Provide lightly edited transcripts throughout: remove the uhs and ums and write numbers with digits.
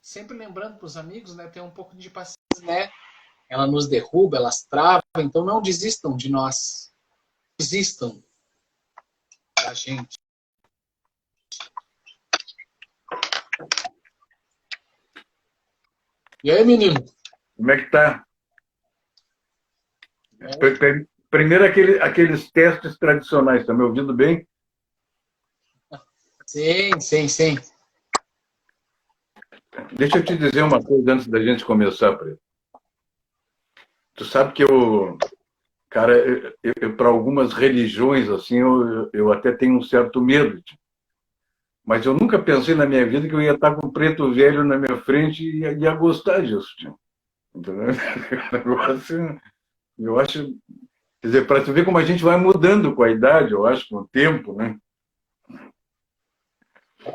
sempre lembrando para os amigos, né, ter um pouco de paciência, né? Ela nos derruba, elas travam, então não desistam de nós. Desistam da gente. E aí, menino? Como é que tá? Primeiro aqueles testes tradicionais, tá me ouvindo bem? Sim, sim, sim. Deixa eu te dizer uma coisa antes da gente começar, Preto. Tu sabe que cara, para algumas religiões, assim, eu até tenho um certo medo. Mas eu nunca pensei na minha vida que eu ia estar com um preto velho na minha frente e ia gostar disso, tio. Entendeu? O negócio, eu acho, quer dizer, para tu ver como a gente vai mudando com a idade, eu acho, com o tempo, né?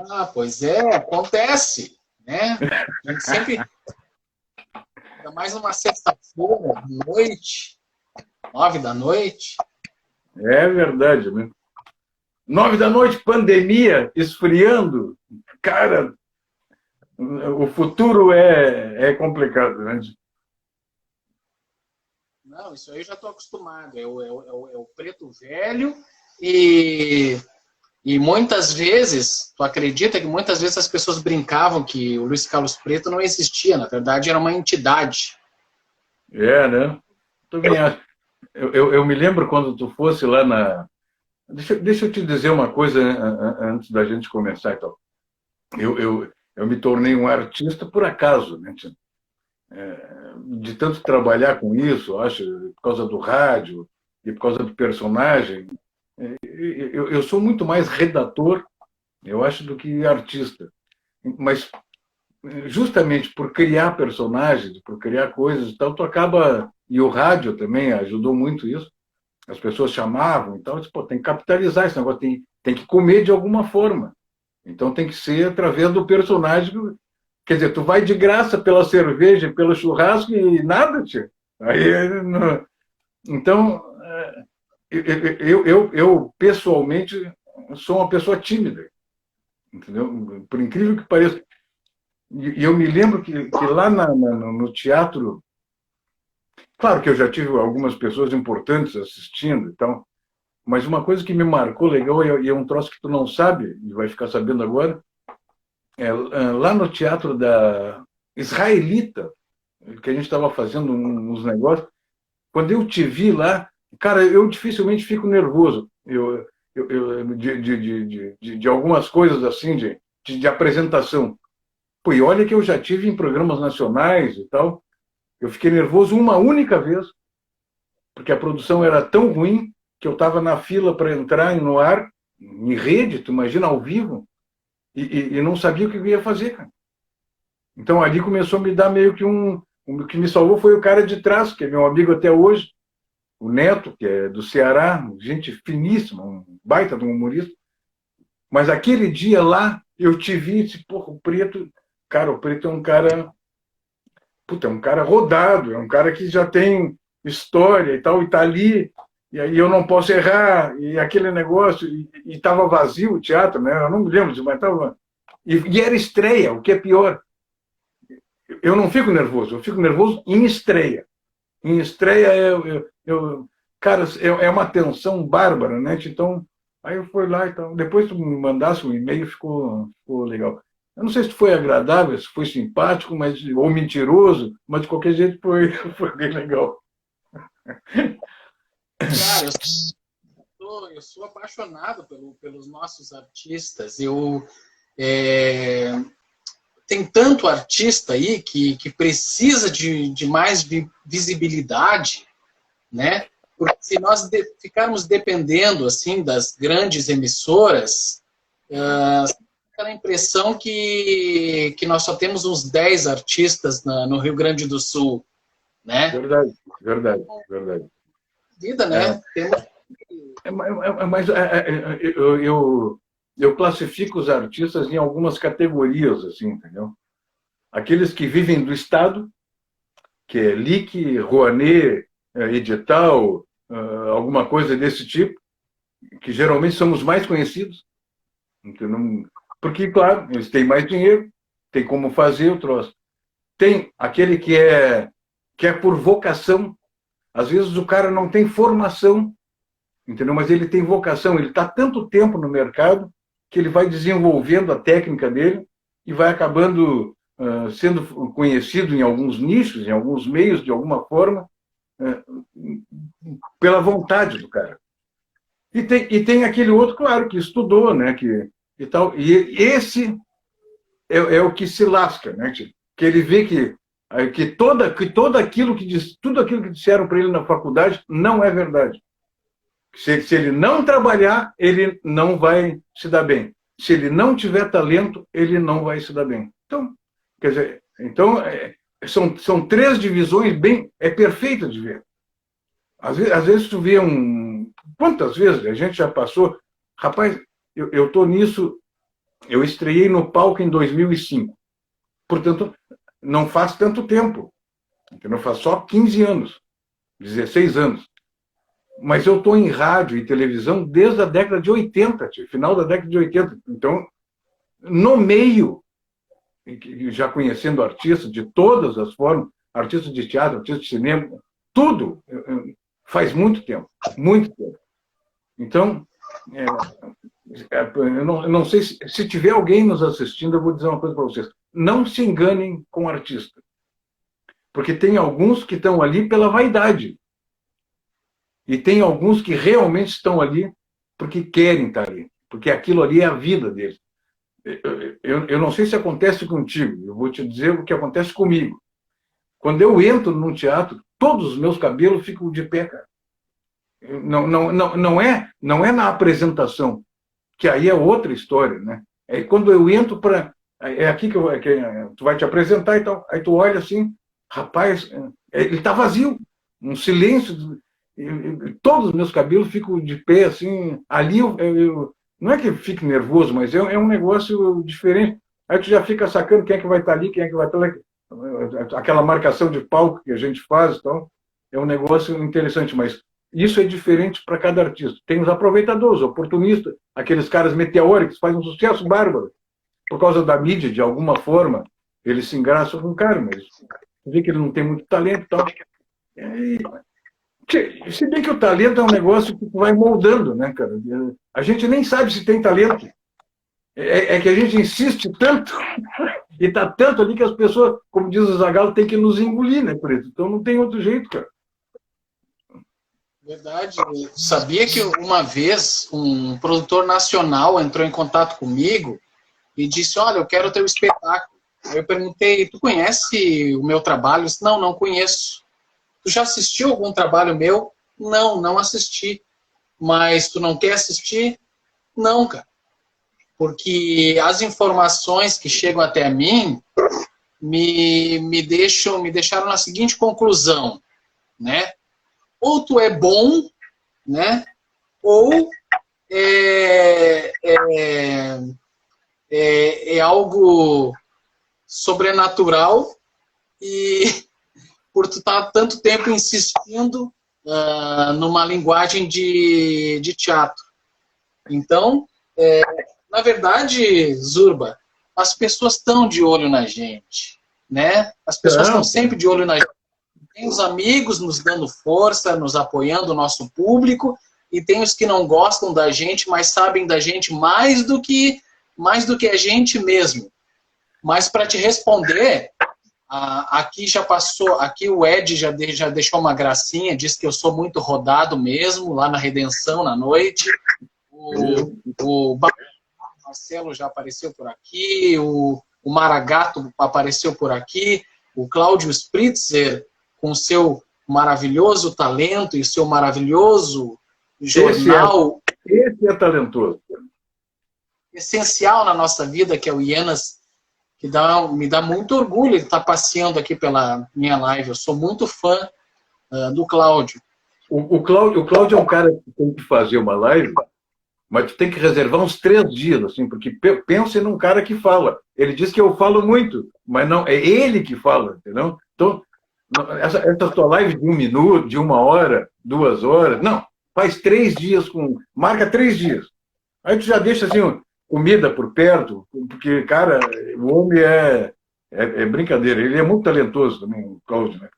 Ah, pois é, acontece, né? A gente sempre, ainda mais numa sexta-feira, noite, 9 da noite. É verdade, né? 9 da noite, pandemia, esfriando. Cara, o futuro é complicado, né? Não, isso aí eu já estou acostumado. É o preto velho e muitas vezes, tu acredita que muitas vezes as pessoas brincavam que o Luiz Carlos Preto não existia, na verdade era uma entidade. É, né? Também acho. Eu me lembro quando tu fosse lá na. Deixa eu te dizer uma coisa antes da gente começar, então. Eu me tornei um artista por acaso, né? De tanto trabalhar com isso, acho, por causa do rádio e por causa do personagem. Eu sou muito mais redator, eu acho, do que artista. Mas justamente por criar personagens, por criar coisas e tal, tu acaba. E o rádio também ajudou muito isso. As pessoas chamavam e tal, eu disse, pô, tem que capitalizar esse negócio, tem que comer de alguma forma. Então tem que ser através do personagem. Quer dizer, tu vai de graça pela cerveja, pelo churrasco e nada, tio. Aí, então, eu pessoalmente sou uma pessoa tímida, entendeu? Por incrível que pareça. E eu me lembro que lá no teatro, claro que eu já tive algumas pessoas importantes assistindo e tal, mas uma coisa que me marcou legal, e é um troço que tu não sabe, e vai ficar sabendo agora, lá no teatro da Israelita, que a gente estava fazendo uns negócios, quando eu te vi lá, cara, eu dificilmente fico nervoso de algumas coisas assim, de apresentação. Pô, e olha que eu já tive em programas nacionais e tal, eu fiquei nervoso uma única vez, porque a produção era tão ruim que eu estava na fila para entrar no ar, em rede, tu imagina, ao vivo, e não sabia o que eu ia fazer, cara. Então ali começou a me dar meio que o que me salvou foi o cara de trás, que é meu amigo até hoje, o Neto, que é do Ceará, gente finíssima, um baita de um humorista. Mas aquele dia lá, eu te vi e disse, porra, o Preto é um cara, puta, é um cara rodado, é um cara que já tem história e tal, e tá ali, e aí eu não posso errar, e aquele negócio, e tava vazio o teatro, né? Eu não me lembro, mas tava. E era estreia, o que é pior. Eu não fico nervoso, eu fico nervoso em estreia. Em estreia, cara, é uma tensão bárbara, né? Então, aí eu fui lá e tal. Depois tu me mandasse um e-mail, ficou legal. Eu não sei se foi agradável, se foi simpático, ou mentiroso, mas de qualquer jeito foi bem legal. Cara, eu sou apaixonado pelos nossos artistas. Tem tanto artista aí que precisa de mais visibilidade, né? Porque se nós ficarmos dependendo assim das grandes emissoras, aquela impressão que nós só temos uns 10 artistas no Rio Grande do Sul, né? Verdade, verdade, verdade. Vida, É, né? Temos. mas eu classifico os artistas em algumas categorias, assim, entendeu? Aqueles que vivem do Estado, que é LIC, Rouanet, edital, alguma coisa desse tipo, que geralmente são os mais conhecidos, entendeu? Porque, claro, eles têm mais dinheiro, tem como fazer o troço. Tem aquele que é por vocação. Às vezes o cara não tem formação, entendeu? Mas ele tem vocação. Ele está tanto tempo no mercado que ele vai desenvolvendo a técnica dele e vai acabando sendo conhecido em alguns nichos, em alguns meios, de alguma forma, pela vontade do cara. E tem aquele outro, claro, que estudou, né? E tal. E esse é o que se lasca, né? Que ele vê que tudo aquilo que disseram para ele na faculdade não é verdade. Se ele não trabalhar, ele não vai se dar bem. Se ele não tiver talento, ele não vai se dar bem. Então, quer dizer, são três divisões perfeita de ver. Às vezes tu vê quantas vezes a gente já passou? Rapaz, eu estou nisso, eu estreiei no palco em 2005. Portanto, não faz tanto tempo. Não faz só 15 anos, 16 anos. Mas eu estou em rádio e televisão desde a década de 80, final da década de 80. Então, no meio, já conhecendo artistas de todas as formas, artistas de teatro, artistas de cinema, tudo, faz muito tempo, muito tempo. Então, eu não sei se tiver alguém nos assistindo, eu vou dizer uma coisa para vocês. Não se enganem com o artista. Porque tem alguns que estão ali pela vaidade. E tem alguns que realmente estão ali porque querem estar ali. Porque aquilo ali é a vida deles. Eu não sei se acontece contigo. Eu vou te dizer o que acontece comigo. Quando eu entro num teatro, todos os meus cabelos ficam de pé, cara. Não é na apresentação, que aí é outra história, né? É quando eu entro para... É aqui que tu vai te apresentar e tal. Aí tu olha assim, rapaz, ele está vazio. Um silêncio... Todos os meus cabelos ficam de pé, assim, ali não é que eu fique nervoso, mas é um negócio diferente. Aí tu já fica sacando quem é que vai estar ali, quem é que vai estar ali, aquela marcação de palco que a gente faz, então, é um negócio interessante, mas isso é diferente para cada artista. Tem os aproveitadores, oportunistas, aqueles caras meteóricos que fazem um sucesso bárbaro, por causa da mídia, de alguma forma, eles se engraçam com o cara, mas vê que ele não tem muito talento e tal. Se bem que o talento é um negócio que vai moldando, né, cara? A gente nem sabe se tem talento. É que a gente insiste tanto e tá tanto ali que as pessoas, como diz o Zagallo, tem que nos engolir, né, Preto? Então não tem outro jeito, cara. Verdade. Eu sabia que uma vez um produtor nacional entrou em contato comigo e disse, olha, eu quero o teu espetáculo. Aí eu perguntei, tu conhece o meu trabalho? Ele disse, não conheço. Tu já assistiu algum trabalho meu? Não assisti. Mas tu não quer assistir? Não, cara. Porque as informações que chegam até mim me deixaram na seguinte conclusão, né? Ou tu é bom, né? Ou é algo sobrenatural e por tu estar tanto tempo insistindo numa linguagem de teatro. Então, na verdade, Zurba, as pessoas estão de olho na gente, né? As pessoas estão sempre de olho na gente. Tem os amigos nos dando força, nos apoiando, o nosso público, e tem os que não gostam da gente, mas sabem da gente mais do que a gente mesmo. Mas para te responder, aqui já passou, aqui o Ed já deixou uma gracinha, disse que eu sou muito rodado mesmo, lá na Redenção, na noite. O Marcelo já apareceu por aqui, o Maragato apareceu por aqui, o Cláudio Spritzer, com o seu maravilhoso talento e o seu maravilhoso jornal. Esse é talentoso. Essencial na nossa vida, que é o Ienas, que me dá muito orgulho de estar passeando aqui pela minha live. Eu sou muito fã do Cláudio. O Cláudio é um cara que tem que fazer uma live, mas tu tem que reservar uns 3 dias, assim, porque pensa num cara que fala. Ele diz que eu falo muito, mas não, é ele que fala, entendeu? Então, essa tua live de 1 minuto, de 1 hora, 2 horas, não, faz 3 dias marca 3 dias. Aí tu já deixa assim, comida por perto, porque, cara, o homem é brincadeira. Ele é muito talentoso também, o Cláudio, né?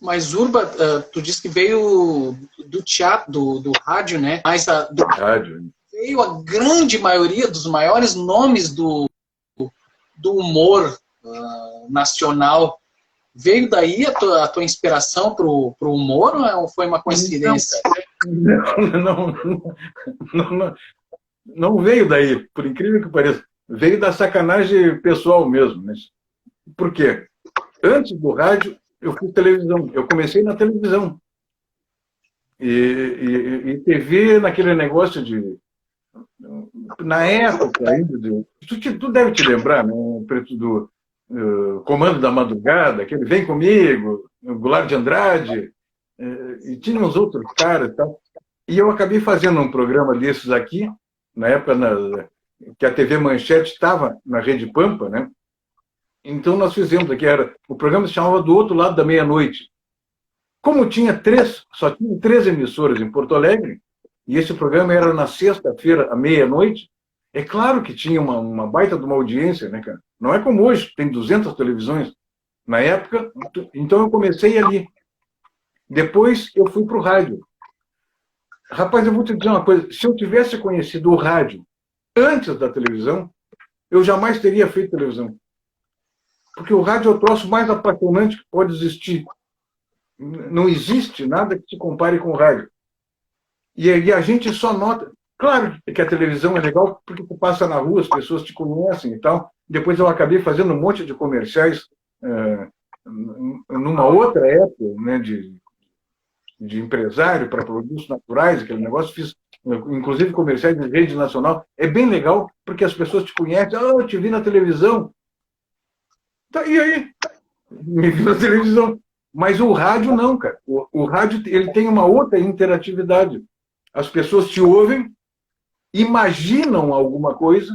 Mas Urba, tu disse que veio do teatro, do rádio, né? Mas Rádio. veio a grande maioria dos maiores nomes do humor nacional. Veio daí a tua inspiração para o humor ou foi uma coincidência? Não veio daí, por incrível que pareça. Veio da sacanagem pessoal mesmo. Mas por quê? Antes do rádio, eu fiz televisão. Eu comecei na televisão. E TV naquele negócio de... Na época ainda... Tu deve te lembrar, né? Do Comando da Madrugada, aquele Vem Comigo, o Goulart de Andrade, e tinha uns outros caras e tal. E eu acabei fazendo um programa desses aqui, na época que a TV Manchete estava na Rede Pampa, né? Então nós fizemos aqui, o programa se chamava Do Outro Lado da Meia-Noite. Como só tinha 3 emissoras em Porto Alegre, e esse programa era na sexta-feira, à meia-noite, é claro que tinha uma baita de uma audiência, né, cara? Não é como hoje, tem 200 televisões. Na época, então eu comecei ali. Depois eu fui para o rádio. Rapaz, eu vou te dizer uma coisa, se eu tivesse conhecido o rádio antes da televisão, eu jamais teria feito televisão. Porque o rádio é o troço mais apaixonante que pode existir. Não existe nada que se compare com o rádio. E a gente só nota... Claro que a televisão é legal porque tu passa na rua, as pessoas te conhecem e tal. Depois eu acabei fazendo um monte de comerciais numa outra época, né, de empresário para produtos naturais, aquele negócio. Fiz, inclusive, comerciais de rede nacional. É bem legal porque as pessoas te conhecem. Eu te vi na televisão. Tá, e aí? Me vi na televisão. Mas o rádio não, cara. O rádio ele tem uma outra interatividade. As pessoas te ouvem, imaginam alguma coisa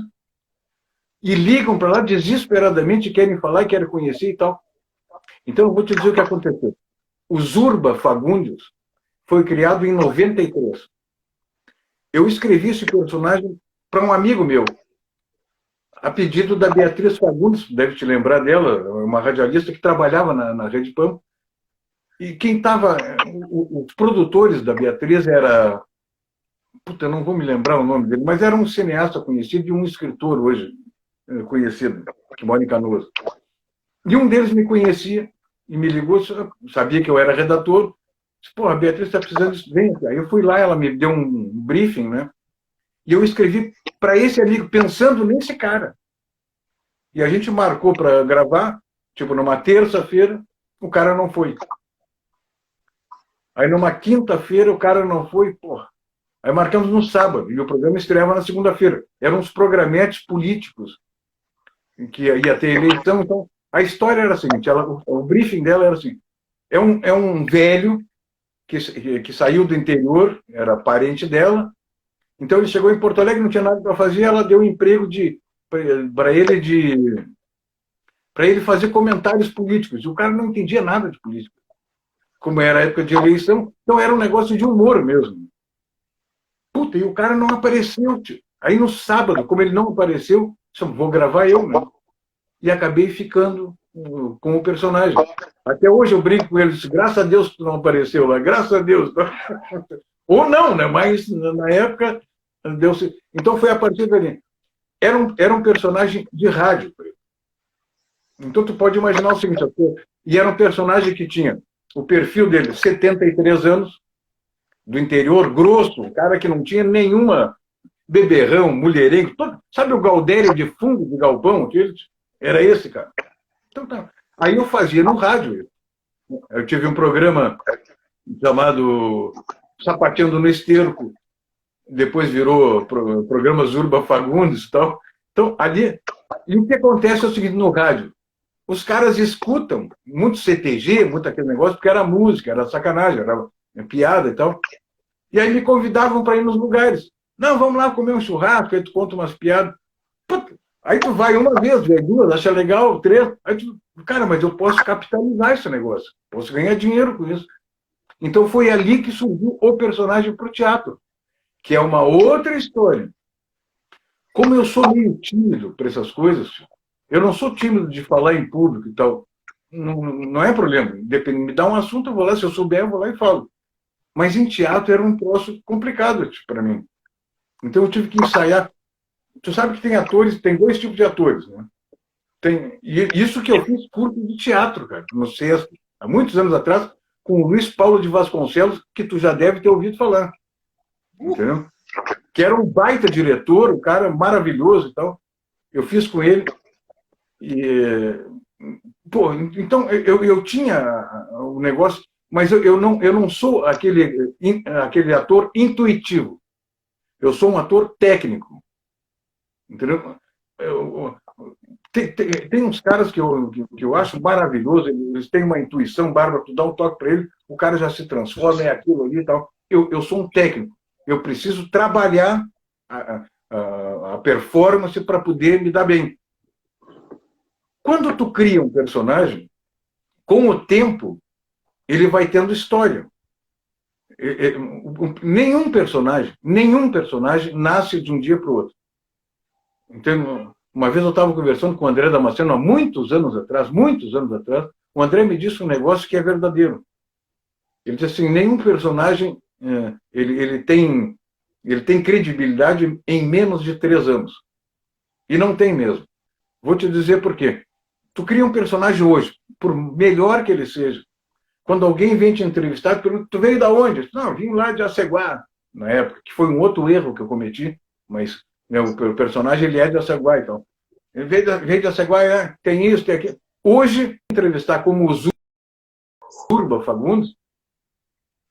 e ligam para lá desesperadamente, querem falar e querem conhecer e tal. Então, eu vou te dizer o que aconteceu. O Zurba Fagundes foi criado em 93. Eu escrevi esse personagem para um amigo meu, a pedido da Beatriz Fagundes, deve te lembrar dela, uma radialista que trabalhava na Rede Pampa. E quem estava... Os produtores da Beatriz era... Puta, eu não vou me lembrar o nome dele, mas era um cineasta conhecido e um escritor hoje conhecido, que mora em Canoas. E um deles me conhecia e me ligou, sabia que eu era redator. Disse, pô, a Beatriz está precisando disso. Vem. Aí eu fui lá, ela me deu um briefing, né? E eu escrevi para esse amigo, pensando nesse cara. E a gente marcou para gravar, tipo, numa terça-feira, o cara não foi. Aí numa quinta-feira o cara não foi, porra. Aí marcamos no sábado, e o programa estreava na segunda-feira. Eram uns programetes políticos, que ia ter eleição. Então, a história era a seguinte, o briefing dela era assim, é um velho que saiu do interior, era parente dela, então ele chegou em Porto Alegre, não tinha nada para fazer, ela deu um emprego para ele fazer comentários políticos. E o cara não entendia nada de política. Como era a época de eleição, então era um negócio de humor mesmo. Puta, e o cara não apareceu, tio. Aí no sábado, como ele não apareceu, vou gravar eu, né? E acabei ficando com o personagem. Até hoje eu brinco com ele, disse, graças a Deus que tu não apareceu lá, graças a Deus. Ou não, né? Mas na época deu-se. Então foi a partir dali. Era um personagem de rádio. Então tu pode imaginar o seguinte, e era um personagem que tinha o perfil dele, 73 anos, do interior, grosso, um cara que não tinha nenhuma beberrão, mulherengo, sabe o Gaudério de fundo de galpão? Era esse, cara. Então tá. Aí eu fazia no rádio. Eu tive um programa chamado Sapateando no Esterco, depois virou programa Zurba Fagundes e tal. Então, ali... E o que acontece é o seguinte, no rádio, os caras escutam muito CTG, muito aquele negócio, porque era música, era sacanagem, era piada e tal. E aí me convidavam para ir nos lugares. Não, vamos lá comer um churrasco, aí tu conta umas piadas. Puta, aí tu vai uma vez, vem duas, acha legal, 3. Aí tu, cara, mas eu posso capitalizar esse negócio. Posso ganhar dinheiro com isso. Então foi ali que surgiu o personagem para o teatro, que é uma outra história. Como eu sou meio tímido para essas coisas, eu não sou tímido de falar em público e tal. Não, não é problema. Depende, me dá um assunto, eu vou lá, se eu souber, eu vou lá e falo. Mas em teatro era um troço complicado para mim. Então eu tive que ensaiar. Tu sabe que tem atores, tem dois tipos de atores, né? E isso que eu fiz curso de teatro, cara, no sexto, há muitos anos atrás, com o Luiz Paulo de Vasconcelos, que tu já deve ter ouvido falar. Entendeu? Que era um baita diretor, um cara maravilhoso e tal. Eu fiz com ele. E, pô, então eu tinha o negócio, mas eu não sou aquele ator intuitivo. Eu sou um ator técnico. Entendeu? Tem uns caras que eu acho maravilhoso, eles têm uma intuição bárbara, tu dá um toque para ele, o cara já se transforma, é aquilo ali e tal. Eu sou um técnico. Eu preciso trabalhar a performance para poder me dar bem. Quando tu cria um personagem, com o tempo, ele vai tendo história. Nenhum personagem nasce de um dia para o outro. Então, uma vez eu estava conversando com o André Damasceno, há muitos anos atrás, o André me disse um negócio que é verdadeiro. Ele disse assim, nenhum personagem ele tem credibilidade em menos de 3 anos. E não tem mesmo. Vou te dizer por quê. Tu cria um personagem hoje, por melhor que ele seja. Quando alguém vem te entrevistar, tu veio da onde? Não, vim lá de Aceguá, na época, que foi um outro erro que eu cometi, mas né, o personagem ele é de Aceguá, então. Ele veio de Aceguá, tem isso, tem aquilo. Hoje, entrevistar como o Zurba Fagundes,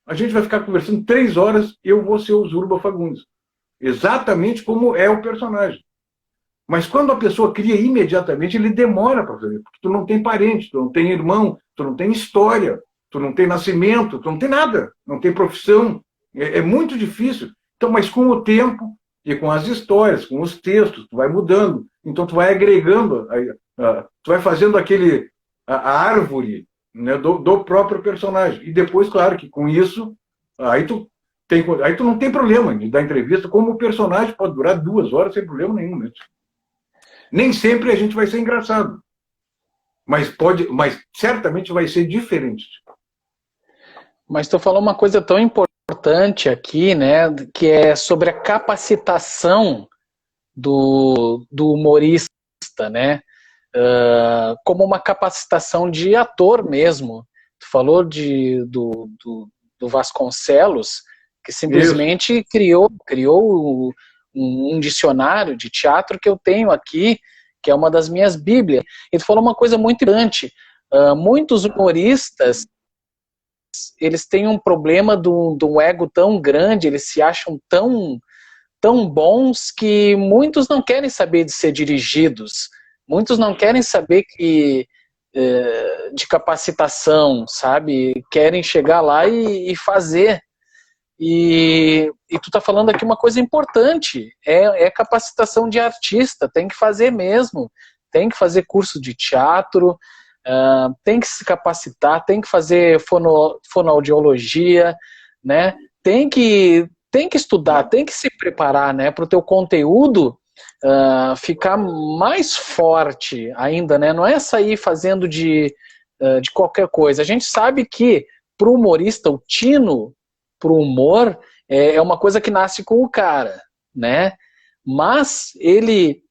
a gente vai ficar conversando 3 horas, eu vou ser o Zurba Fagundes. Exatamente como é o personagem. Mas quando a pessoa cria imediatamente, ele demora para fazer, porque tu não tem parente, tu não tem irmão, tu não tem história, tu não tem nascimento, tu não tem nada, não tem profissão. É muito difícil. Então, mas com o tempo e com as histórias, com os textos, tu vai mudando. Então, tu vai agregando, tu vai fazendo a árvore, né, do próprio personagem. E depois, claro, que com isso, aí tu não tem problema de dar entrevista, como o personagem pode durar 2 horas sem problema nenhum, né? Nem sempre a gente vai ser engraçado, mas certamente vai ser diferente. Mas tu falou uma coisa tão importante aqui, né, que é sobre a capacitação do humorista, né, como uma capacitação de ator mesmo. Tu falou do Vasconcelos, que simplesmente criou um dicionário de teatro que eu tenho aqui, que é uma das minhas bíblias. E tu falou uma coisa muito importante. Muitos humoristas, eles têm um problema de um ego tão grande, eles se acham tão bons que muitos não querem saber de ser dirigidos, muitos não querem saber de capacitação, sabe? Querem chegar lá e fazer. E tu tá falando aqui uma coisa importante, é capacitação de artista, tem que fazer mesmo, tem que fazer curso de teatro, tem que se capacitar, tem que fazer fonoaudiologia, né? Tem que estudar, tem que se preparar, né, para o teu conteúdo ficar mais forte ainda, né? Não é sair fazendo de qualquer coisa. A gente sabe que para o humorista, o tino pro humor é uma coisa que nasce com o cara, né? Mas ele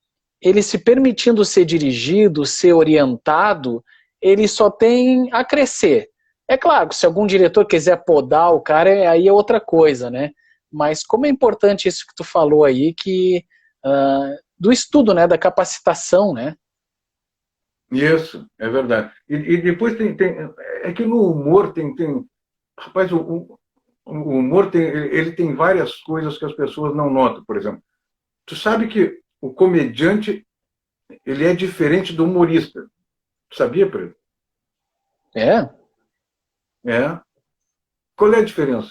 se permitindo ser dirigido, ser orientado, ele só tem a crescer. É claro que se algum diretor quiser podar o cara, aí é outra coisa, né? Mas como é importante isso que tu falou aí, do estudo, né? Da capacitação, né? Isso, é verdade. E depois é que no humor rapaz, o humor ele tem várias coisas que as pessoas não notam, por exemplo. Tu sabe que o comediante ele é diferente do humorista. Tu sabia, Pedro? É? É. Qual é a diferença?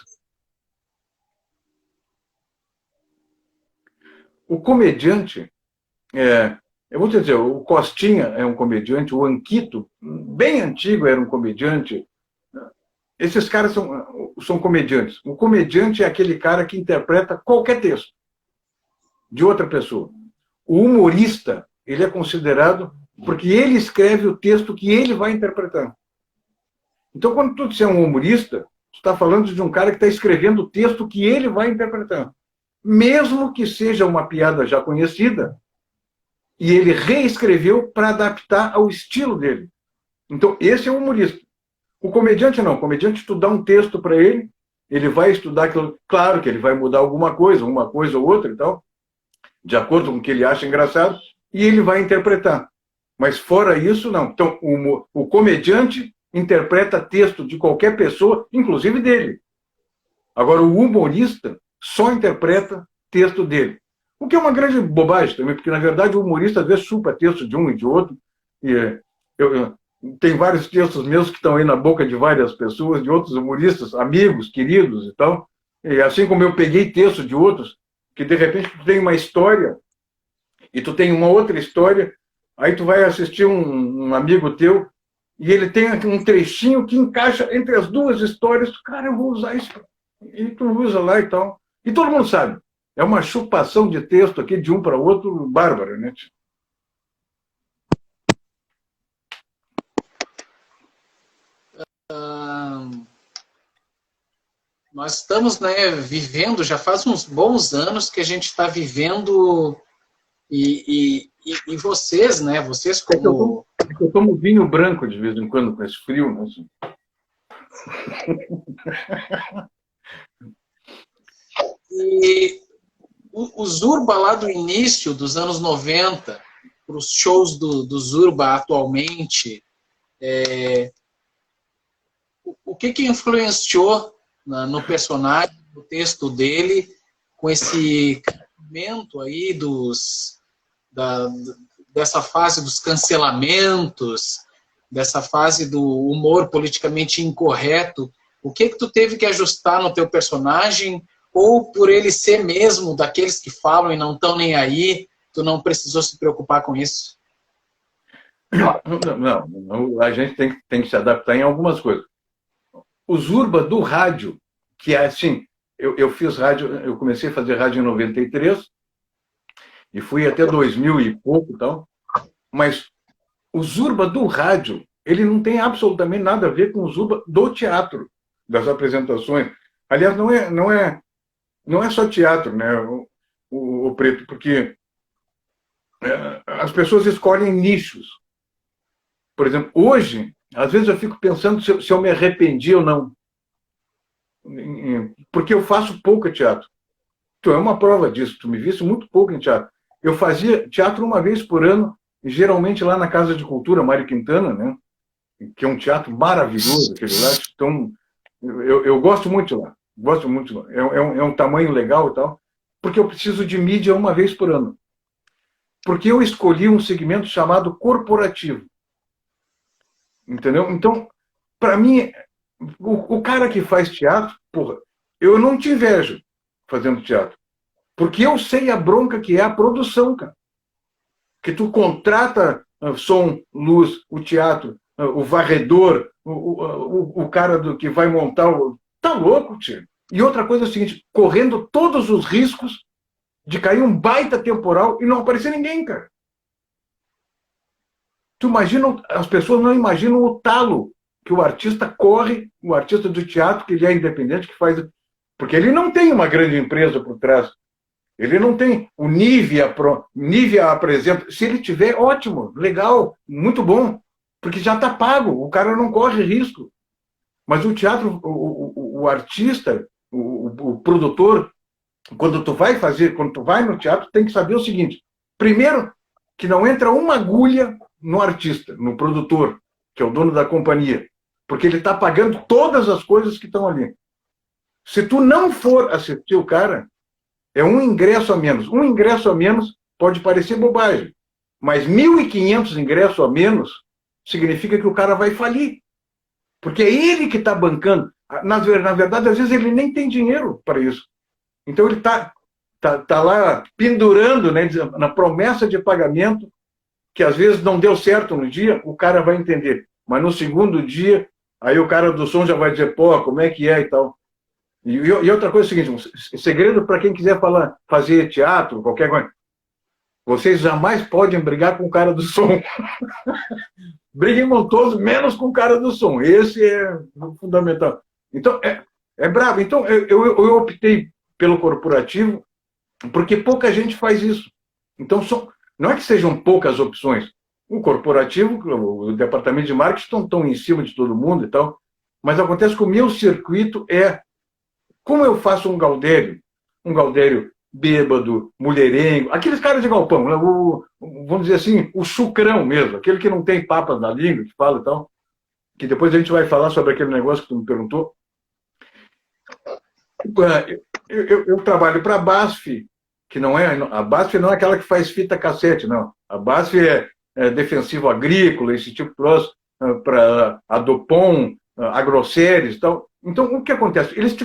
O comediante, eu vou te dizer, o Costinha é um comediante, o Anquito, bem antigo, era um comediante. Esses caras são comediantes. O comediante é aquele cara que interpreta qualquer texto de outra pessoa. O humorista, ele é considerado porque ele escreve o texto que ele vai interpretar. Então, quando tu disser um humorista, tu está falando de um cara que está escrevendo o texto que ele vai interpretar. Mesmo que seja uma piada já conhecida, e ele reescreveu para adaptar ao estilo dele. Então, esse é o humorista. O comediante não. O comediante, tu dá um texto para ele vai estudar aquilo. Claro que ele vai mudar alguma coisa, uma coisa ou outra e tal, de acordo com o que ele acha engraçado, e ele vai interpretar. Mas fora isso, não. Então, o comediante interpreta texto de qualquer pessoa, inclusive dele. Agora, o humorista só interpreta texto dele. O que é uma grande bobagem também, porque, na verdade, o humorista às vezes chupa texto de um e de outro. E tem vários textos meus que estão aí na boca de várias pessoas, de outros humoristas, amigos, queridos e tal. E assim como eu peguei texto de outros, que de repente tu tem uma história e tu tem uma outra história, aí tu vai assistir um amigo teu e ele tem um trechinho que encaixa entre as duas histórias. Cara, eu vou usar isso. E tu usa lá e tal. E todo mundo sabe. É uma chupação de texto aqui de um para outro, bárbara, né? Nós estamos, né, vivendo, já faz uns bons anos que a gente está vivendo, e vocês, né, vocês como... Eu tomo vinho branco de vez em quando, com esse frio, né? E o Zurba lá do início dos anos 90, para os shows do Zurba atualmente, o que influenciou no personagem, no texto dele, com esse momento aí dessa fase dos cancelamentos, dessa fase do humor politicamente incorreto? O que tu teve que ajustar no teu personagem? Ou por ele ser mesmo daqueles que falam e não estão nem aí, tu não precisou se preocupar com isso? Não, a gente tem que se adaptar em algumas coisas. O Zurba do rádio, que é assim, eu fiz rádio, eu comecei a fazer rádio em 93 e fui até 2000 e pouco, tal, mas o Zurba do rádio, ele não tem absolutamente nada a ver com o Zurba do teatro, das apresentações. Aliás, não é só teatro, né, o Preto, porque as pessoas escolhem nichos. Por exemplo, hoje, às vezes eu fico pensando se eu me arrependi ou não. Porque eu faço pouco teatro. Tu é uma prova disso, tu me viste muito pouco em teatro. Eu fazia teatro uma vez por ano, geralmente lá na Casa de Cultura, Mário Quintana, né, que é um teatro maravilhoso, aquele lá. Então, eu gosto muito lá. Gosto muito. É um tamanho legal e tal, porque eu preciso de mídia uma vez por ano. Porque eu escolhi um segmento chamado corporativo. Entendeu? Então, para mim, o cara que faz teatro, porra, eu não te invejo fazendo teatro. Porque eu sei a bronca que é a produção, cara. Que tu contrata som, luz, o teatro, o varredor, o cara que vai montar o... Tá louco, tio. E outra coisa é o seguinte, correndo todos os riscos de cair um baita temporal e não aparecer ninguém, cara. Tu imagina, as pessoas não imaginam o talo que o artista corre, o artista do teatro, que ele é independente, que faz... Porque ele não tem uma grande empresa por trás. Ele não tem o Nivea apresenta. Se ele tiver, ótimo, legal, muito bom, porque já está pago, o cara não corre risco. Mas o teatro, o artista, o produtor, quando tu vai no teatro, tem que saber o seguinte: primeiro, que não entra uma agulha no artista, no produtor, que é o dono da companhia, porque ele está pagando todas as coisas que estão ali. Se tu não for assistir o cara, é um ingresso a menos. Um ingresso a menos pode parecer bobagem, mas 1.500 ingressos a menos significa que o cara vai falir. Porque é ele que está bancando. Na verdade, às vezes ele nem tem dinheiro para isso. Então ele está lá pendurando, né, na promessa de pagamento, que às vezes não deu certo no dia, o cara vai entender. Mas no segundo dia, aí o cara do som já vai dizer, pô, como é que é e tal. E outra coisa é o seguinte, um segredo para quem quiser fazer teatro, qualquer coisa. vocês jamais podem brigar com o cara do som. Briguem com todos, menos com o cara do som. Esse é fundamental. Então, é brabo. Então, eu optei pelo corporativo porque pouca gente faz isso. Então, não é que sejam poucas opções. O corporativo, o departamento de marketing estão em cima de todo mundo e tal, mas acontece que o meu circuito como eu faço um Gaudério bêbado, mulherengo, aqueles caras de galpão, né? Vamos dizer assim, o chucrão mesmo, aquele que não tem papas na língua, que fala e tal, que depois a gente vai falar sobre aquele negócio que tu me perguntou. Eu trabalho para a BASF, que a BASF não é aquela que faz fita cassete, não. A BASF é defensivo agrícola, esse tipo de troço, para a Dupont, a Grosseries e tal. Então, o que acontece? Eles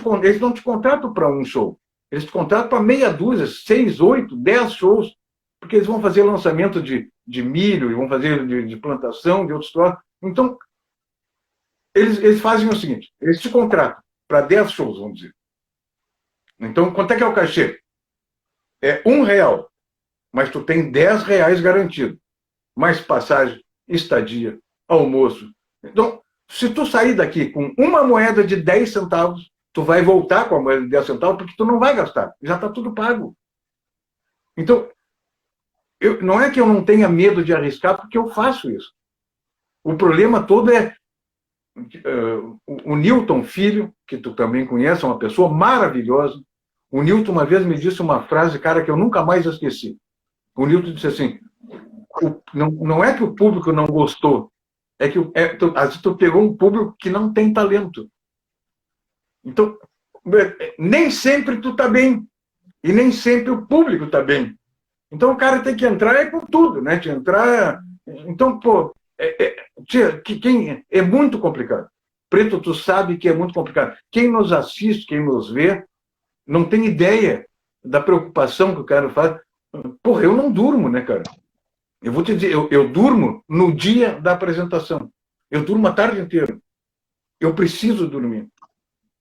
não te contratam para um show. Eles te contratam para meia dúzia, 6, 8, 10 shows, porque eles vão fazer lançamento de milho, e vão fazer de plantação, de outros troços. Então, eles fazem o seguinte, eles te contratam para 10 shows, vamos dizer. Então, quanto é que é o cachê? É R$1, mas tu tem R$10 garantido. Mais passagem, estadia, almoço. Então, se tu sair daqui com uma moeda de 10 centavos, tu vai voltar com a moeda de 10 centavos porque tu não vai gastar. Já está tudo pago. Então, não é que eu não tenha medo de arriscar, porque eu faço isso. O problema todo é o Newton Filho, que tu também conhece, é uma pessoa maravilhosa. O Newton uma vez me disse uma frase, cara, que eu nunca mais esqueci. O Newton disse assim, não é que o público não gostou, é que tu pegou um público que não tem talento. Então, nem sempre tu tá bem. E nem sempre o público tá bem. Então o cara tem que entrar com tudo, né? Então, pô, é muito complicado. Preto, tu sabe que é muito complicado. Quem nos assiste, quem nos vê, não tem ideia da preocupação que o cara faz. Porra, eu não durmo, né, cara? Eu vou te dizer, eu durmo no dia da apresentação. Eu durmo a tarde inteira. Eu preciso dormir.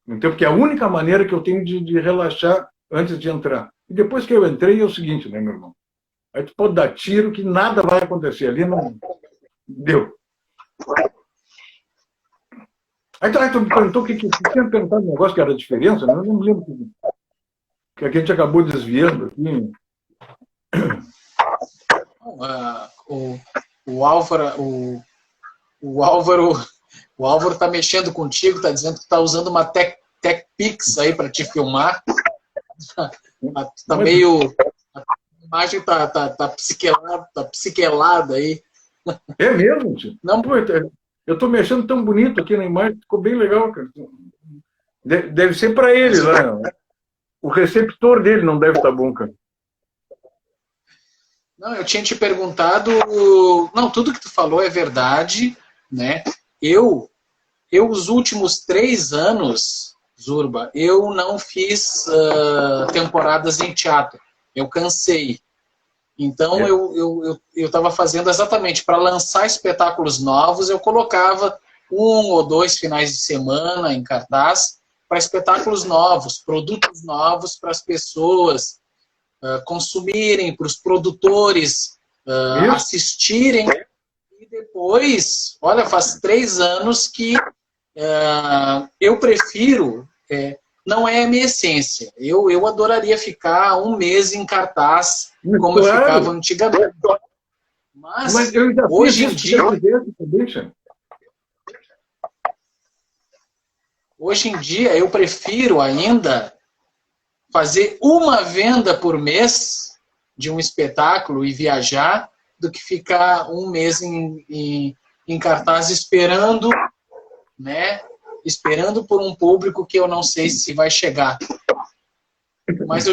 Então, porque é a única maneira que eu tenho de relaxar antes de entrar. E depois que eu entrei, é o seguinte, né, meu irmão? Aí tu pode dar tiro que nada vai acontecer. Ali não deu. Aí tu me perguntou que tinha perguntado um negócio que era a diferença, né? Eu não me lembro que a gente acabou desviando aqui. O Álvaro está mexendo contigo, está dizendo que está usando uma TechPix aí para te filmar. Tá meio. A imagem tá psiquelada aí. É mesmo, tio? Não, pô, eu estou mexendo tão bonito aqui na imagem, ficou bem legal, cara. Deve ser para ele lá. O receptor dele não deve estar bom, cara. Não, eu tinha te perguntado. Não, tudo que tu falou é verdade, né? Eu os últimos 3 anos, Zurba, eu não fiz temporadas em teatro. Eu cansei. Então, eu estava fazendo exatamente para lançar espetáculos novos, eu colocava 1 ou 2 finais de semana em cartaz para espetáculos novos, produtos novos para as pessoas consumirem, para os produtores assistirem. E depois, olha, faz 3 anos que eu prefiro... não é a minha essência. Eu adoraria ficar 1 mês em cartaz, como eu ficava antigamente. Mas eu já hoje em dia... Hoje em dia, eu prefiro ainda fazer 1 venda por mês de um espetáculo e viajar do que ficar 1 mês em cartaz esperando, né? Esperando por um público que eu não sei se vai chegar. Mas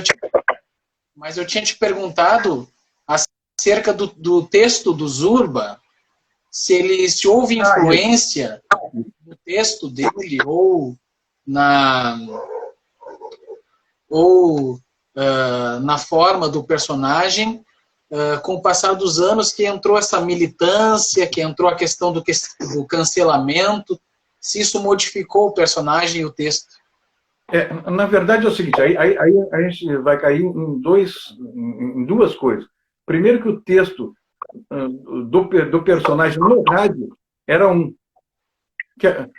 eu tinha te perguntado acerca do texto do Zurba, se houve influência no texto dele ou na forma do personagem, com o passar dos anos que entrou essa militância, que entrou a questão do cancelamento, se isso modificou o personagem e o texto. Na verdade é o seguinte, aí a gente vai cair em 2 coisas. Primeiro que o texto do personagem no rádio era um.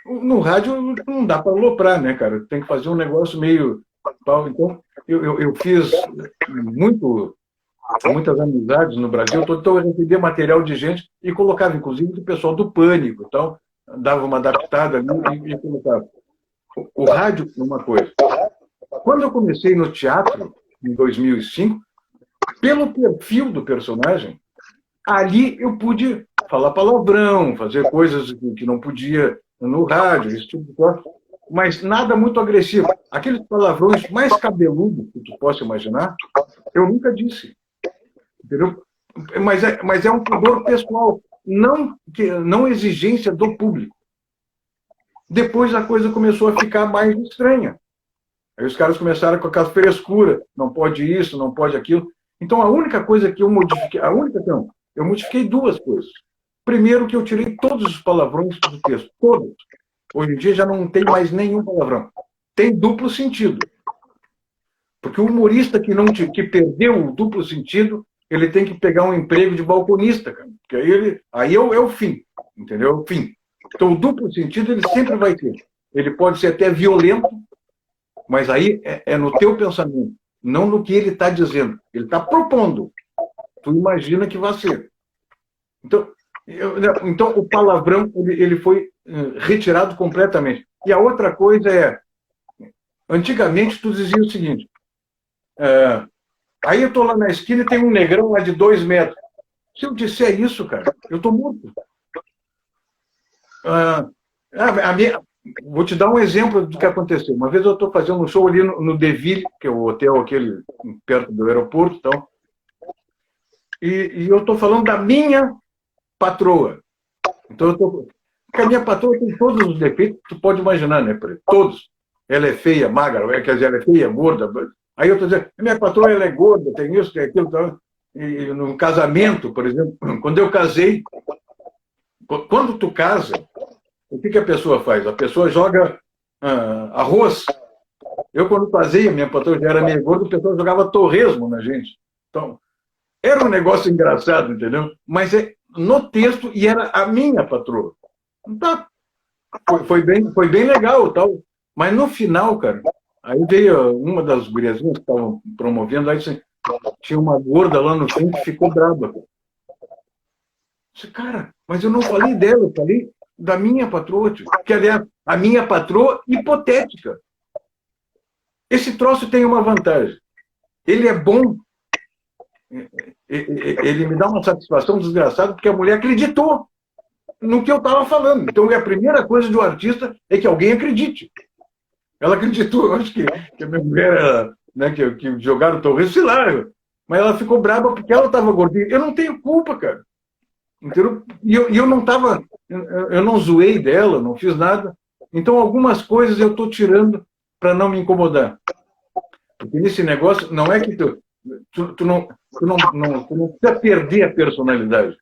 No rádio não dá para aloprar, né, cara? Tem que fazer um negócio meio. Então, eu fiz muitas amizades no Brasil, então eu recebia material de gente e colocava, inclusive, do pessoal do Pânico. Então, dava uma adaptada ali e colocava. O rádio é uma coisa. Quando eu comecei no teatro, em 2005, pelo perfil do personagem, ali eu pude falar palavrão, fazer coisas que não podia no rádio, esse tipo de coisa, mas nada muito agressivo. Aqueles palavrões mais cabeludos que tu possa imaginar, eu nunca disse. Entendeu? Mas é um pudor pessoal, não exigência do público. Depois a coisa começou a ficar mais estranha. Aí os caras começaram com aquela frescura, não pode isso, não pode aquilo. Então a única coisa que eu modifiquei, eu modifiquei duas coisas. Primeiro que eu tirei todos os palavrões do texto, todos. Hoje em dia já não tem mais nenhum palavrão. Tem duplo sentido. Porque o humorista que perdeu o duplo sentido, ele tem que pegar um emprego de balconista, cara. Porque aí é o fim, entendeu? É o fim. Então o duplo sentido ele sempre vai ter. Ele pode ser até violento, mas aí é no teu pensamento, não no que ele está dizendo. Ele está propondo. Tu imagina que vai ser. Então o palavrão ele foi retirado completamente. E a outra coisa antigamente tu dizia o seguinte, aí eu estou lá na esquina e tem um negrão lá de 2 metros. Se eu disser isso, cara, eu estou morto. Vou te dar um exemplo do que aconteceu. Uma vez eu estou fazendo um show ali no Deville, que é o hotel aquele perto do aeroporto, então, e eu estou falando da minha patroa. Então, porque a minha patroa tem todos os defeitos que tu pode imaginar, né? Todos. Ela é feia, magra, quer dizer, ela é feia, gorda. Aí eu estou dizendo, a minha patroa ela é gorda, tem isso, tem aquilo. Então, e no casamento, por exemplo, quando eu casei, quando tu casa, o que a pessoa faz? A pessoa joga arroz. Eu, quando casei, a minha patroa já era meio gorda, a pessoa jogava torresmo na gente. Então, era um negócio engraçado, entendeu? Mas no texto, e era a minha patroa. Então, foi bem legal, tal. Mas no final, cara, aí veio uma das guriazinhas que estavam promovendo, aí tinha uma gorda lá no fim que ficou brava. Eu disse, cara, mas eu não falei dela, eu falei da minha patroa, que aliás, a minha patroa hipotética. Esse troço tem uma vantagem. Ele é bom. Ele me dá uma satisfação desgraçada porque a mulher acreditou no que eu estava falando. Então, a primeira coisa do artista é que alguém acredite. Ela acreditou, eu acho que a minha mulher era, né, que jogaram o torresmo, sei lá, mas ela ficou brava porque ela estava gordinha. Eu não tenho culpa, cara. Entendeu? E eu não estava, eu não zoei dela, não fiz nada. Então, algumas coisas eu estou tirando para não me incomodar. Porque nesse negócio, não é que tu não precisa perder a personalidade,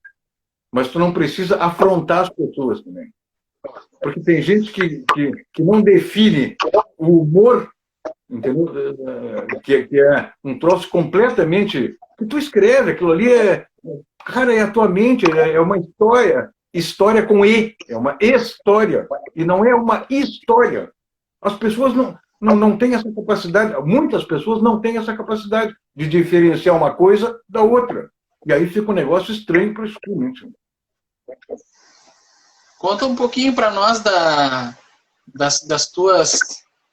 mas tu não precisa afrontar as pessoas também. Porque tem gente que não define o humor, entendeu? Que é um troço completamente... que tu escreve, aquilo ali cara, é a tua mente, é uma história com E, é uma história, e não é uma história. As pessoas não têm essa capacidade, muitas pessoas não têm essa capacidade de diferenciar uma coisa da outra. E aí fica um negócio estranho para o instrumento. Conta um pouquinho para nós das tuas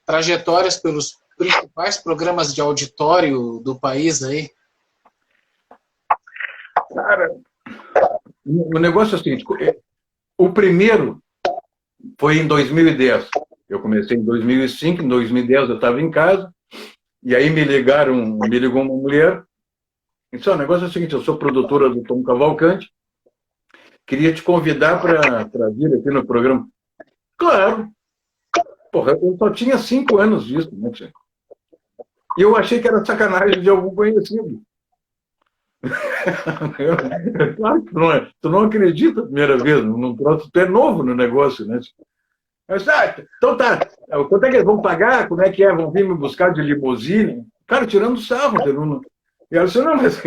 trajetórias pelos principais programas de auditório do país aí. Cara, o negócio é o seguinte, o primeiro foi em 2010. Eu comecei em 2005, em 2010 eu estava em casa, e aí me ligou uma mulher. Então, o negócio é o seguinte, eu sou produtora do Tom Cavalcante, queria te convidar para vir aqui no programa. Claro. Porra, eu só tinha 5 anos disso, né, tia? E eu achei que era sacanagem de algum conhecido. Claro que tu não acredita a primeira vez, tu é novo no negócio, né? Mas, então tá, quanto é que eles vão pagar? Como é que é? Vão vir me buscar de limusine? Cara, tirando sarro. E ela disse, não, mas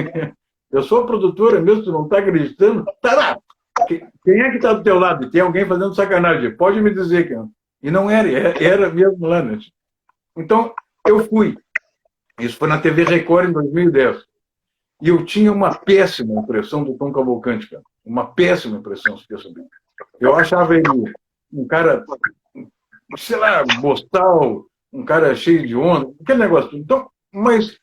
Eu sou a produtora mesmo, tu não está acreditando? Tá lá. Quem é que está do teu lado? Tem alguém fazendo sacanagem. Pode me dizer que não. E não era mesmo lá, né? Então, eu fui. Isso foi na TV Record em 2010. E eu tinha uma péssima impressão do Tom Cavalcante, cara. Uma péssima impressão, se quer saber. Eu achava ele um cara, sei lá, boçal, um cara cheio de onda, aquele negócio. Então, mas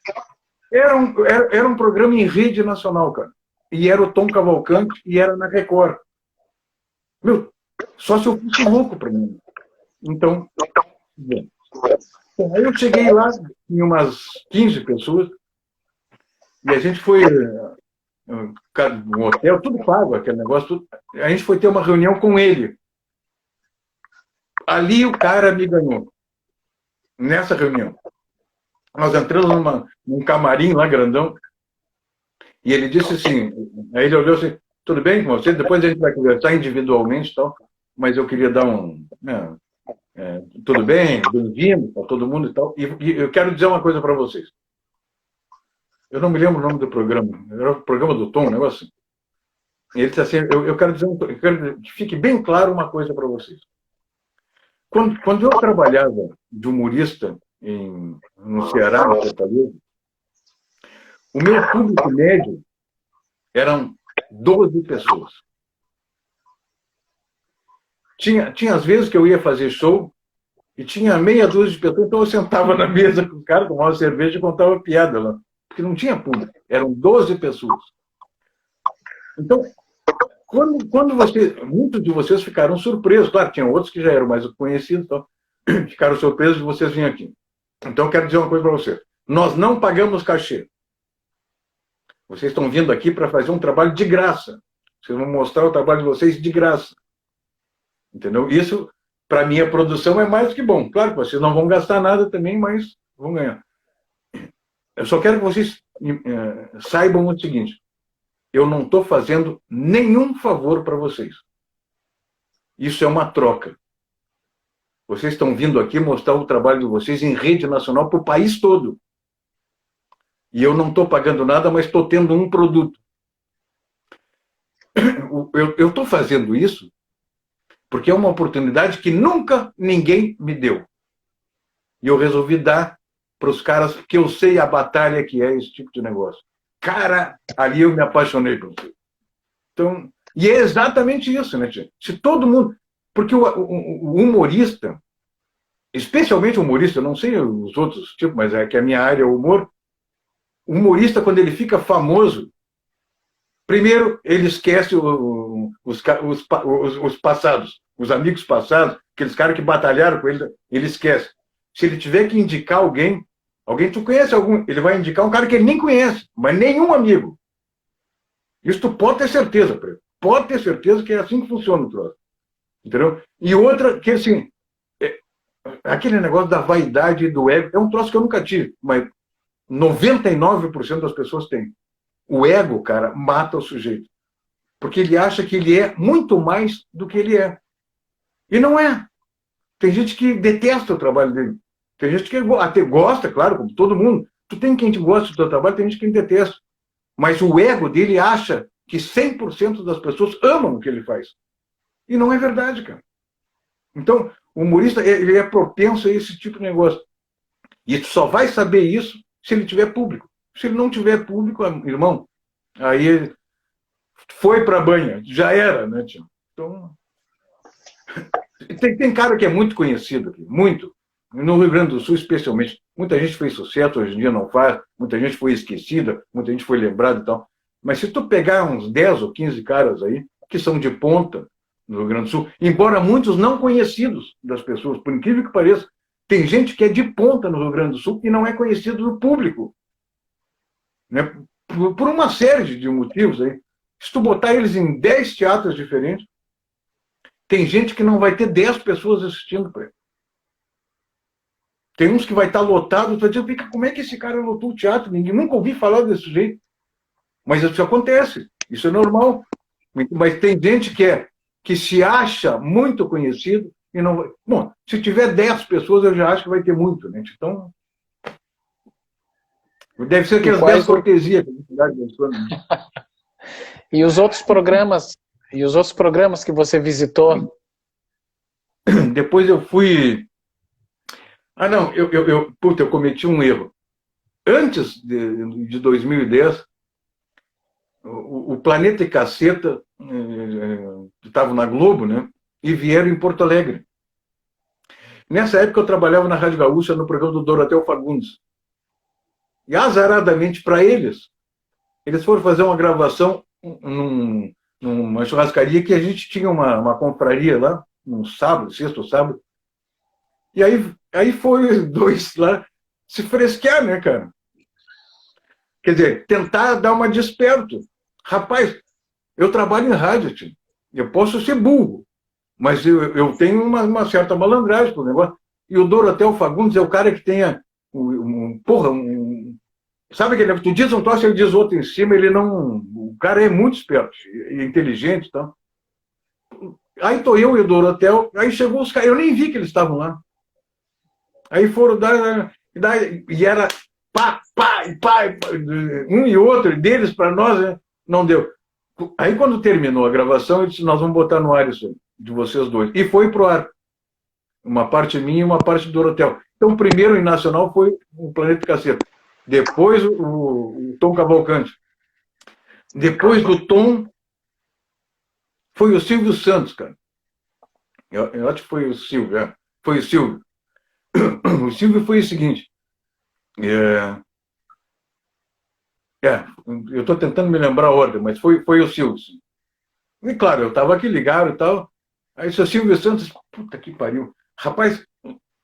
era um programa em rede nacional, cara. E era o Tom Cavalcante e era na Record. Meu, só se eu fosse louco para mim. Então, bom. Aí eu cheguei lá, tinha umas 15 pessoas, e a gente foi no hotel, tudo pago, aquele negócio, tudo. A gente foi ter uma reunião com ele. Ali o cara me ganhou, nessa reunião. Nós entramos num camarim lá, grandão, e ele disse assim, aí ele olhou assim, tudo bem com você? Depois a gente vai conversar individualmente e tal, mas eu queria dar tudo bem, bem-vindo para todo mundo e tal, e eu quero dizer uma coisa para vocês. Eu não me lembro o nome do programa, era o programa do Tom, um negócio assim. E ele disse assim, eu quero dizer, eu quero que fique bem claro uma coisa para vocês. Quando eu trabalhava de humorista no Ceará, no Fortaleza, o meu público médio eram 12 pessoas. Tinha às vezes que eu ia fazer show e tinha meia dúzia de pessoas, então eu sentava na mesa com o cara, tomava cerveja e contava piada lá. Porque não tinha público, eram 12 pessoas. Então, quando muitos de vocês ficaram surpresos, claro, tinham outros que já eram mais conhecidos, então, ficaram surpresos de vocês virem aqui. Então, eu quero dizer uma coisa para vocês. Nós não pagamos cachê. Vocês estão vindo aqui para fazer um trabalho de graça. Vocês vão mostrar o trabalho de vocês de graça. Entendeu? Isso, para a minha produção, é mais do que bom. Claro que vocês não vão gastar nada também, mas vão ganhar. Eu só quero que vocês saibam o seguinte. Eu não estou fazendo nenhum favor para vocês. Isso é uma troca. Vocês estão vindo aqui mostrar o trabalho de vocês em rede nacional para o país todo. E eu não estou pagando nada, mas estou tendo um produto. Eu estou fazendo isso porque é uma oportunidade que nunca ninguém me deu. E eu resolvi dar para os caras que eu sei a batalha que é esse tipo de negócio. Cara, ali eu me apaixonei por você. Então, e é exatamente isso, né, tia? Se todo mundo... Porque o humorista, especialmente o humorista, eu não sei os outros tipos, mas é que a minha área é o humor. O humorista, quando ele fica famoso, primeiro, ele esquece os passados, os amigos passados, aqueles caras que batalharam com ele, ele esquece. Se ele tiver que indicar alguém tu conhece algum, ele vai indicar um cara que ele nem conhece, mas nenhum amigo. Isso tu pode ter certeza, pode ter certeza que é assim que funciona o troço. Entendeu? E outra, que assim, aquele negócio da vaidade e do ego, é um troço que eu nunca tive, mas 99% das pessoas têm. O ego, cara, mata o sujeito. Porque ele acha que ele é muito mais do que ele é. E não é. Tem gente que detesta o trabalho dele. Tem gente que até gosta, claro, como todo mundo. Tu tem quem te gosta do teu trabalho, tem gente que detesta. Mas o ego dele acha que 100% das pessoas amam o que ele faz. E não é verdade, cara. Então, o humorista ele é propenso a esse tipo de negócio. E tu só vai saber isso se ele tiver público. Se ele não tiver público, irmão, aí foi para a banha. Já era, né, tio? Então, tem cara que é muito conhecido aqui, muito. No Rio Grande do Sul, especialmente. Muita gente fez sucesso, hoje em dia não faz. Muita gente foi esquecida, muita gente foi lembrada e tal. Mas se tu pegar uns 10 ou 15 caras aí, que são de ponta no Rio Grande do Sul, embora muitos não conhecidos das pessoas, por incrível que pareça, tem gente que é de ponta no Rio Grande do Sul e não é conhecido do público. Né? Por uma série de motivos aí. Se tu botar eles em 10 teatros diferentes, tem gente que não vai ter 10 pessoas assistindo para ele. Tem uns que vai estar lotado, tu vai dizer, como é que esse cara lotou o teatro? Ninguém nunca ouvi falar desse jeito. Mas isso acontece, isso é normal. Mas tem gente que se acha muito conhecido e não vai. Bom, se tiver 10 pessoas, eu já acho que vai ter muito, né? Então, Deve ser aquelas 10 cortesias que a cidade menciona, né? E os outros programas que você visitou? Depois eu fui... Ah, não, puta, eu cometi um erro. Antes de 2010, o Planeta e Caceta estavam na Globo, né? E vieram em Porto Alegre. Nessa época eu trabalhava na Rádio Gaúcha no programa do Dorotheu Fagundes. E azaradamente para eles foram fazer uma gravação numa churrascaria que a gente tinha uma confraria lá, num sábado, sexta ou sábado. E aí foi os dois lá se fresquear, né, cara? Quer dizer, tentar dar uma desperto. Rapaz, eu trabalho em rádio, tio. Eu posso ser burro, mas eu tenho uma certa malandragem pro negócio. E o Dorotheu Fagundes é o cara que tenha sabe aquele, tu diz um troço, ele diz outro em cima, ele não... O cara é muito esperto e inteligente, então. Aí tô eu e o Dorotheu, aí chegou os caras, eu nem vi que eles estavam lá. Aí foram dar, e era pá, um e outro, deles para nós, né? Não deu. Aí quando terminou a gravação, eu disse, nós vamos botar no ar isso de vocês dois. E foi pro ar. Uma parte minha e uma parte do Dorotheu. Então, primeiro em nacional foi o Planeta Caceta. Depois o Tom Cavalcante. Depois do Tom, foi o Silvio Santos, cara. Eu acho que foi o Silvio, Foi o Silvio. O Silvio foi o seguinte. Eu estou tentando me lembrar a ordem, mas foi o Silvio. E claro, eu estava aqui ligado e tal. Aí o Silvio Santos, puta que pariu. Rapaz,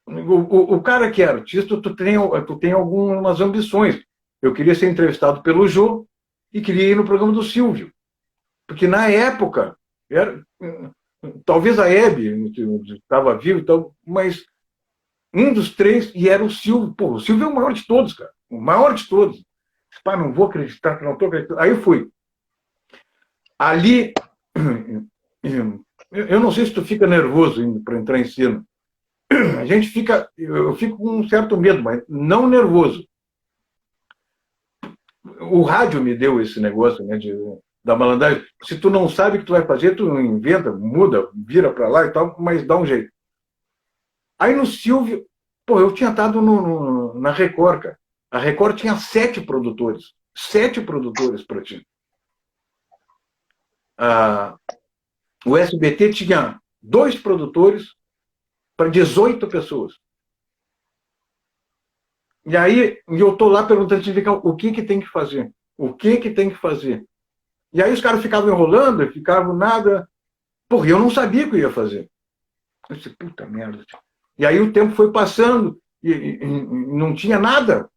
o cara que é artista, tu tem algumas ambições. Eu queria ser entrevistado pelo Jô e queria ir no programa do Silvio. Porque na época, talvez a Hebe estava vivo e tal, mas um dos três, e era o Silvio. Pô, o Silvio é o maior de todos, cara. O maior de todos. Pá, não vou acreditar, não estou acreditando. Aí eu fui. Ali, eu não sei se tu fica nervoso para entrar em cena. Eu fico com um certo medo, mas não nervoso. O rádio me deu esse negócio, né, da malandragem. Se tu não sabe o que tu vai fazer, tu inventa, muda, vira para lá e tal, mas dá um jeito. Aí no Silvio, pô, eu tinha estado na Record, cara. A Record tinha 7 produtores. 7 produtores para ti. O SBT tinha 2 produtores para 18 pessoas. E aí eu estou lá perguntando o que tem que fazer. O que tem que fazer. E aí os caras ficavam enrolando, ficavam nada. Porra, eu não sabia o que eu ia fazer. Eu disse, puta merda. E aí o tempo foi passando e não tinha nada.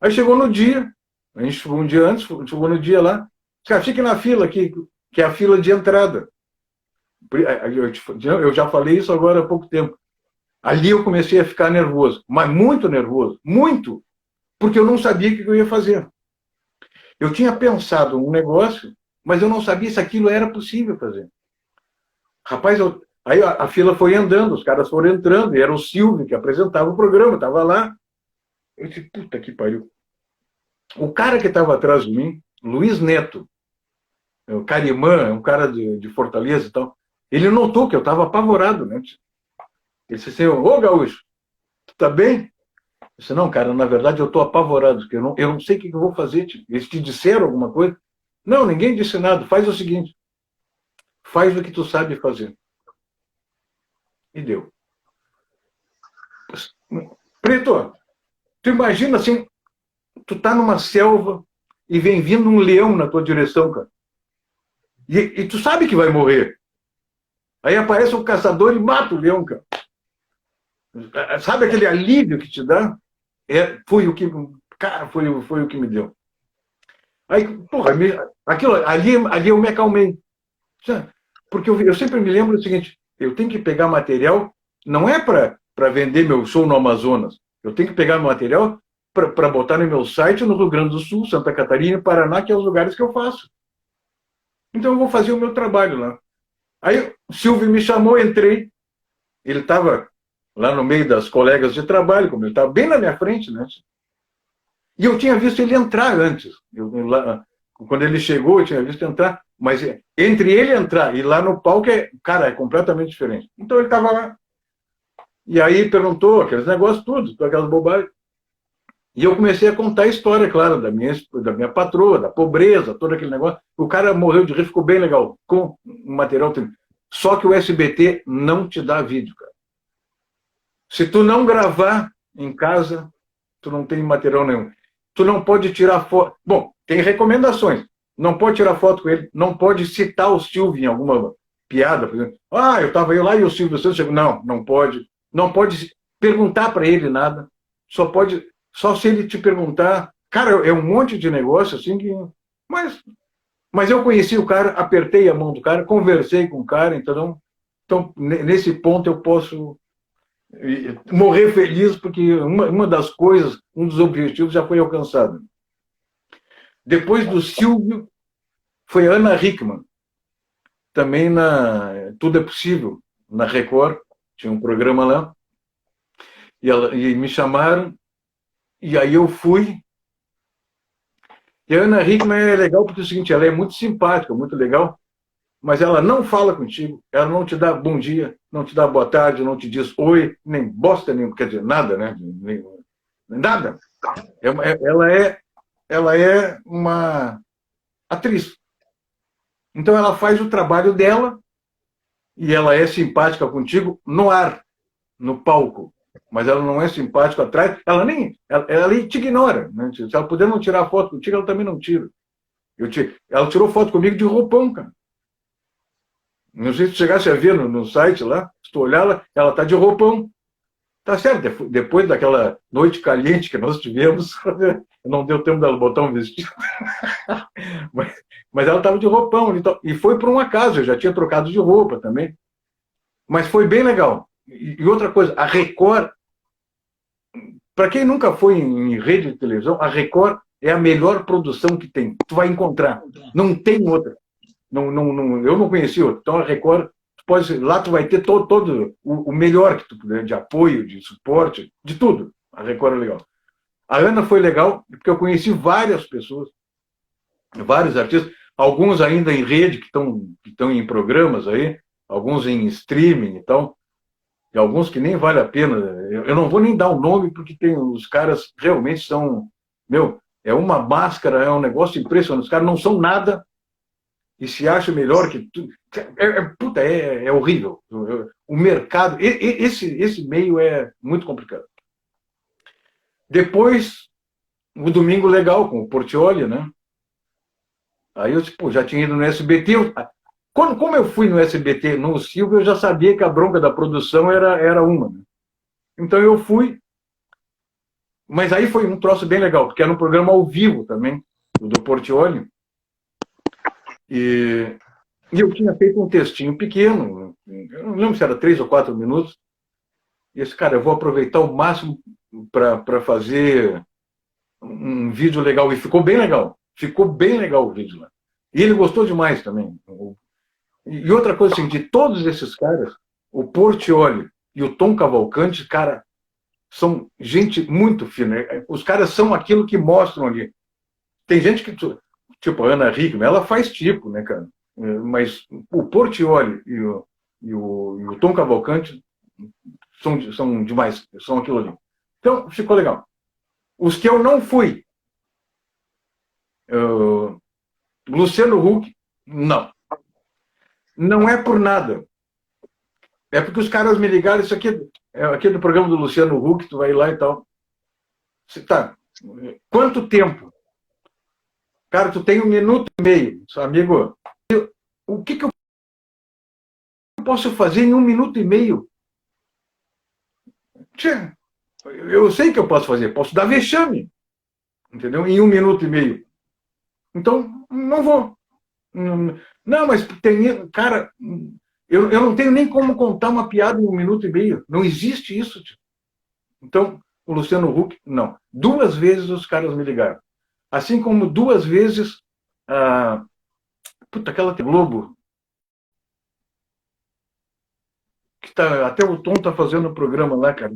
Aí chegou no dia, a gente chegou um dia antes, chegou no dia lá, cara, fique na fila aqui, que é a fila de entrada. Eu já falei isso agora há pouco tempo. Ali eu comecei a ficar nervoso, mas muito nervoso, muito, porque eu não sabia o que eu ia fazer. Eu tinha pensado um negócio, mas eu não sabia se aquilo era possível fazer. Rapaz, aí a fila foi andando, os caras foram entrando, e era o Silvio que apresentava o programa, estava lá. Eu disse, puta que pariu. O cara que estava atrás de mim, Luiz Neto, o Carimã, um cara de Fortaleza e tal, ele notou que eu estava apavorado, né? Ele disse assim, ô Gaúcho, tu tá bem? Eu disse, não, cara, na verdade eu estou apavorado, porque eu não sei o que eu vou fazer. Eles te disseram alguma coisa? Não, ninguém disse nada. Faz o seguinte, faz o que tu sabe fazer. E deu. Preto, tu imagina assim, tu tá numa selva e vem vindo um leão na tua direção, cara. E tu sabe que vai morrer. Aí aparece um caçador e mata o leão, cara. Sabe aquele alívio que te dá? Foi o que me deu. Aí, porra, ali eu me acalmei. Porque eu sempre me lembro do seguinte, eu tenho que pegar material, não é para vender meu show no Amazonas, eu tenho que pegar material para botar no meu site no Rio Grande do Sul, Santa Catarina e Paraná, que é os lugares que eu faço. Então eu vou fazer o meu trabalho lá. Aí o Silvio me chamou, entrei, ele estava lá no meio das colegas de trabalho, como ele estava bem na minha frente, né? E eu tinha visto ele entrar antes. Quando ele chegou, eu tinha visto entrar. Mas entre ele entrar e lá no palco, cara, é completamente diferente. Então ele estava lá. E aí perguntou aqueles negócios tudo, aquelas bobagens. E eu comecei a contar a história, claro, da minha patroa, da pobreza, todo aquele negócio. O cara morreu de rir, ficou bem legal, com o material. Só que o SBT não te dá vídeo, cara. Se tu não gravar em casa, tu não tem material nenhum. Tu não pode tirar foto. Bom, tem recomendações. Não pode tirar foto com ele, não pode citar o Silvio em alguma piada, por exemplo. Ah, eu estava lá e o Silvio Santos chegou. Não, não pode. Não pode perguntar para ele nada. Só se ele te perguntar. Cara, é um monte de negócio assim que. Mas eu conheci o cara, apertei a mão do cara, conversei com o cara, então nesse ponto eu posso morrer feliz, porque uma das coisas, um dos objetivos já foi alcançado. Depois do Silvio, foi a Ana Hickman, também na Tudo é Possível, na Record, tinha um programa lá, e me chamaram, e aí eu fui. E a Ana Hickman é legal porque é o seguinte, ela é muito simpática, muito legal, mas ela não fala contigo, ela não te dá bom dia, não te dá boa tarde, não te diz oi, nem bosta nenhuma, quer dizer, nada, né? Nada. Ela é uma atriz. Então ela faz o trabalho dela e ela é simpática contigo no ar, no palco. Mas ela não é simpática atrás, ela te ignora. Né? Se ela puder não tirar foto contigo, ela também não tira. Ela tirou foto comigo de roupão, cara. Não sei se tu chegasse a ver no site lá, se tu olhar, ela está de roupão. Tá certo, depois daquela noite caliente que nós tivemos, não deu tempo dela botar um vestido. Mas ela estava de roupão. Então, e foi por um acaso, eu já tinha trocado de roupa também. Mas foi bem legal. E outra coisa, a Record, para quem nunca foi em rede de televisão, a Record é a melhor produção que tem. Tu vai encontrar. Não tem outra. Eu não conheci outra. Então a Record, lá tu vai ter todo o melhor que tu puder, de apoio, de suporte, de tudo. A Record é legal. A Ana foi legal, porque eu conheci várias pessoas, vários artistas, alguns ainda em rede, que estão em programas aí, alguns em streaming e tal, e alguns que nem vale a pena. Eu não vou nem dar o nome, porque os caras realmente são... é uma máscara, é um negócio impressionante. Os caras não são nada e se acham melhor que tudo. É horrível. O mercado... Esse meio é muito complicado. Depois, o Domingo Legal, com o Portiolli, né? Aí eu já tinha ido no SBT. Como eu fui no SBT, no Silvio, eu já sabia que a bronca da produção era uma. Né? Então eu fui, mas aí foi um troço bem legal, porque era um programa ao vivo também, do Portiolli. E eu tinha feito um textinho pequeno, eu não lembro se era 3 ou 4 minutos, e esse cara, eu vou aproveitar o máximo para fazer um vídeo legal, e ficou bem legal o vídeo lá. E ele gostou demais também. E outra coisa assim, de todos esses caras, o Portiolli e o Tom Cavalcante, cara, são gente muito fina. Os caras são aquilo que mostram ali. Tem gente que, tipo a Ana Hickman, ela faz tipo, né, cara? Mas o Portiolli e o Tom Cavalcante são demais, são aquilo ali. Então, ficou legal. Os que eu não fui, Luciano Huck, não. Não é por nada. É porque os caras me ligaram, isso aqui é do programa do Luciano Huck, tu vai lá e tal. Tá, quanto tempo? Cara, tu tem 1 minuto e meio. Amigo, o que eu posso fazer em 1 minuto e meio? Tchê, eu sei que eu posso fazer, posso dar vexame, entendeu? Em 1 minuto e meio. Então, não vou. Não, mas tem... Cara, eu não tenho nem como contar uma piada em 1 minuto e meio. Não existe isso. Tio. Então, o Luciano Huck, não. 2 vezes os caras me ligaram. Assim como 2 vezes aquela Globo, que até o Tom tá fazendo um programa lá, cara.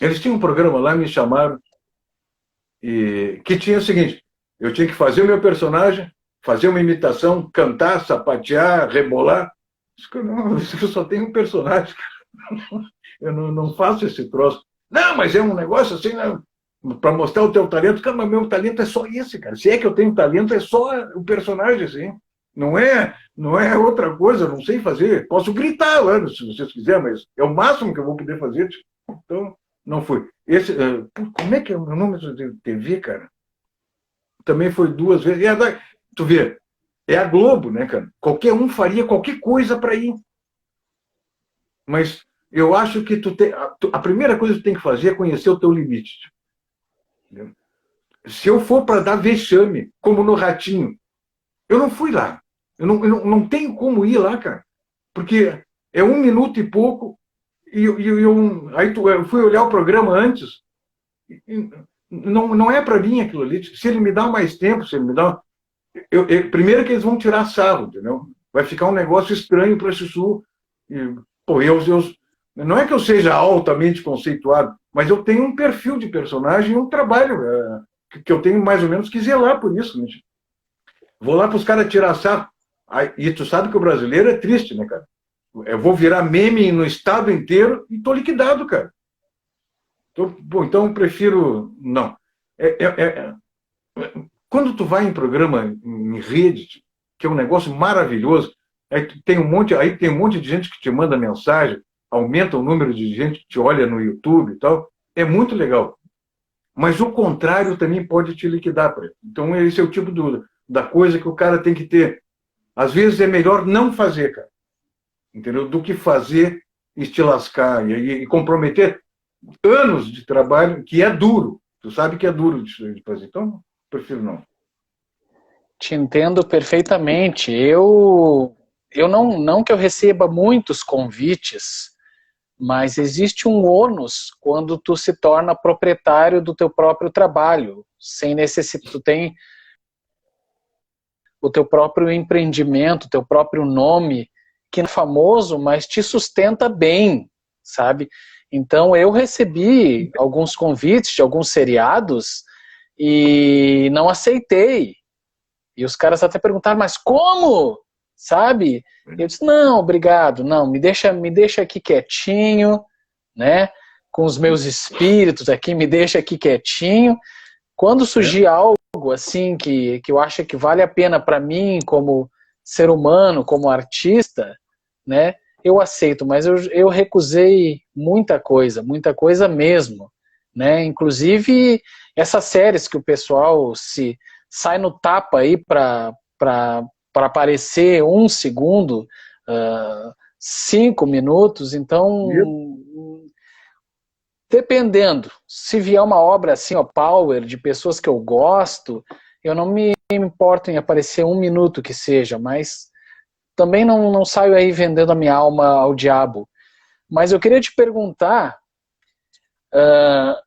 Eles tinham um programa lá, me chamaram. e que tinha o seguinte, eu tinha que fazer o meu personagem, fazer uma imitação, cantar, sapatear, rebolar. Isso que eu só tenho um personagem, eu não faço esse troço. Não, mas é um negócio assim, né, para mostrar o teu talento. Cara, mas meu talento é só esse, cara. Se é que eu tenho talento, é só o personagem, assim. Não é outra coisa, eu não sei fazer. Posso gritar, mano, se vocês quiserem, mas é o máximo que eu vou poder fazer. Então, não foi. Como é que é o meu número de TV, cara? Também foi 2 vezes. Tu vê, é a Globo, né, cara? Qualquer um faria qualquer coisa para ir. Mas eu acho que a primeira coisa que tu tem que fazer é conhecer o teu limite. Entendeu? Se eu for para dar vexame, como no Ratinho, eu não fui lá. Eu não tenho como ir lá, cara. Porque é 1 minuto e pouco, eu fui olhar o programa antes, não é para mim aquilo ali. Se ele me dá mais tempo, se ele me dá... primeiro que eles vão tirar sarro, entendeu? Vai ficar um negócio estranho para a Chuchu. Pô, não é que eu seja altamente conceituado, mas eu tenho um perfil de personagem, um trabalho que eu tenho mais ou menos que zelar por isso. Né? Vou lá para os caras tirar sarro. E tu sabe que o brasileiro é triste, né, cara? Eu vou virar meme no estado inteiro e tô liquidado, cara. Então eu prefiro... Não. Quando tu vai em programa em rede, que é um negócio maravilhoso, aí tem um monte de gente que te manda mensagem, aumenta o número de gente que te olha no YouTube e tal, é muito legal. Mas o contrário também pode te liquidar, Preto. Então esse é o tipo da coisa que o cara tem que ter. Às vezes é melhor não fazer, cara. Entendeu? Do que fazer e te lascar e comprometer anos de trabalho, que é duro. Tu sabe que é duro de fazer. Então, prefiro não. Te entendo perfeitamente. Eu não que eu receba muitos convites, mas existe um ônus quando tu se torna proprietário do teu próprio trabalho, sem necessidade. Tu tem o teu próprio empreendimento, teu próprio nome, que não é famoso, mas te sustenta bem, sabe? Então eu recebi alguns convites de alguns seriados e não aceitei. E os caras até perguntaram, mas como? Sabe? Eu disse, não, obrigado, não, me deixa aqui quietinho, né? Com os meus espíritos aqui, me deixa aqui quietinho. Quando surgir algo assim que eu acho que vale a pena para mim como ser humano, como artista, né? Eu aceito, mas eu recusei muita coisa mesmo, né? Inclusive essas séries que o pessoal sai no tapa aí para aparecer 1 segundo, 5 minutos, então dependendo, se vier uma obra assim, ó, power, de pessoas que eu gosto, eu não me importo em aparecer 1 minuto que seja, mas também não saio aí vendendo a minha alma ao diabo. Mas eu queria te perguntar,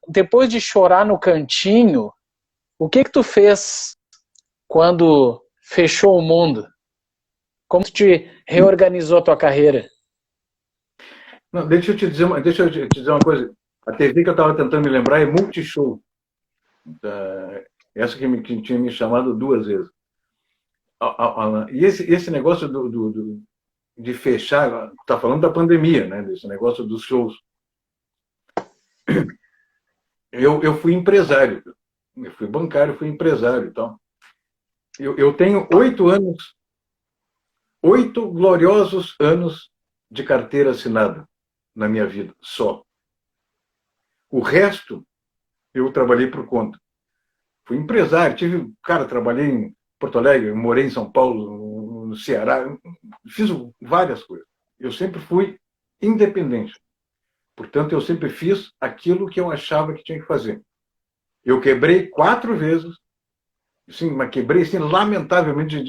depois de chorar no cantinho, o que tu fez quando fechou o mundo? Como tu te reorganizou a tua carreira? Não, deixa eu te dizer uma coisa. A TV que eu estava tentando me lembrar é Multishow. Essa que tinha me chamado 2 vezes. E esse negócio de fechar, está falando da pandemia, né? Desse negócio dos shows. Eu fui empresário. Eu fui bancário, fui empresário. Então, eu tenho 8 anos, 8 gloriosos anos de carteira assinada na minha vida, só. O resto, eu trabalhei por conta. Fui empresário, trabalhei em Porto Alegre, morei em São Paulo, no Ceará, fiz várias coisas. Eu sempre fui independente. Portanto, eu sempre fiz aquilo que eu achava que tinha que fazer. Eu quebrei 4 vezes, assim, mas quebrei assim, lamentavelmente,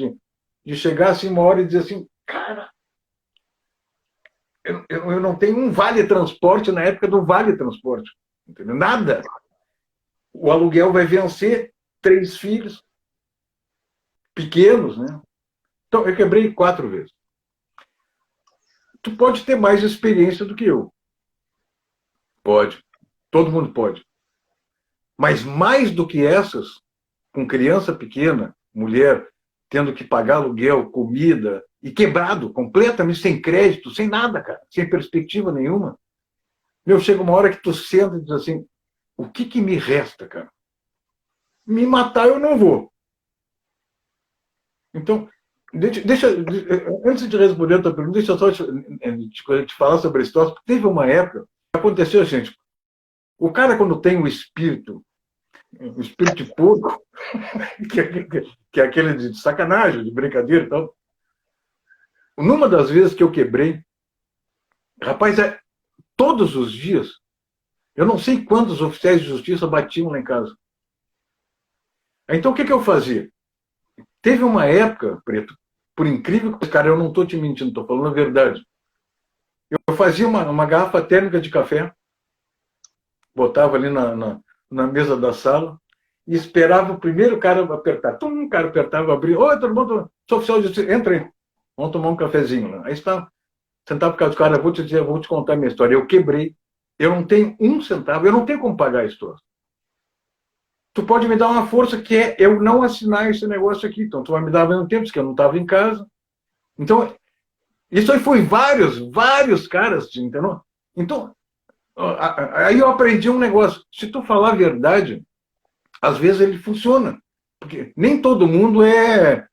de chegar assim, uma hora e dizer assim, cara, eu não tenho um vale transporte na época do vale transporte. Entendeu? Nada. O aluguel vai vencer, 3 filhos pequenos, né? Então, eu quebrei 4 vezes. Tu pode ter mais experiência do que eu. Pode. Todo mundo pode. Mas mais do que essas, com criança pequena, mulher, tendo que pagar aluguel, comida, e quebrado, completamente sem crédito, sem nada, cara, sem perspectiva nenhuma. Chega uma hora que tu senta e diz assim, o que me resta, cara? Me matar eu não vou. Então, antes de responder a tua pergunta, deixa eu só te falar sobre a história, porque teve uma época que aconteceu, gente, o cara quando tem o espírito de porco, que é aquele de sacanagem, de brincadeira e tal, numa das vezes que eu quebrei, rapaz, todos os dias, eu não sei quantos oficiais de justiça batiam lá em casa. Então, o que eu fazia? Teve uma época, Preto, por incrível que... Cara, eu não estou te mentindo, estou falando a verdade. Eu fazia uma garrafa térmica de café, botava ali na mesa da sala e esperava o primeiro cara apertar. O cara apertava, abria. Oi, todo mundo, sou oficial de justiça, entra aí. Vamos tomar um cafezinho lá. Aí está, sentava por causa do cara, vou te contar a minha história. Eu quebrei, eu não tenho um centavo, eu não tenho como pagar a história. Tu pode me dar uma força que é eu não assinar esse negócio aqui. Então, tu vai me dar ao mesmo tempo, porque eu não estava em casa. Então, isso aí foi vários caras, entendeu? Então, aí eu aprendi um negócio. Se tu falar a verdade, às vezes ele funciona. Porque nem todo mundo é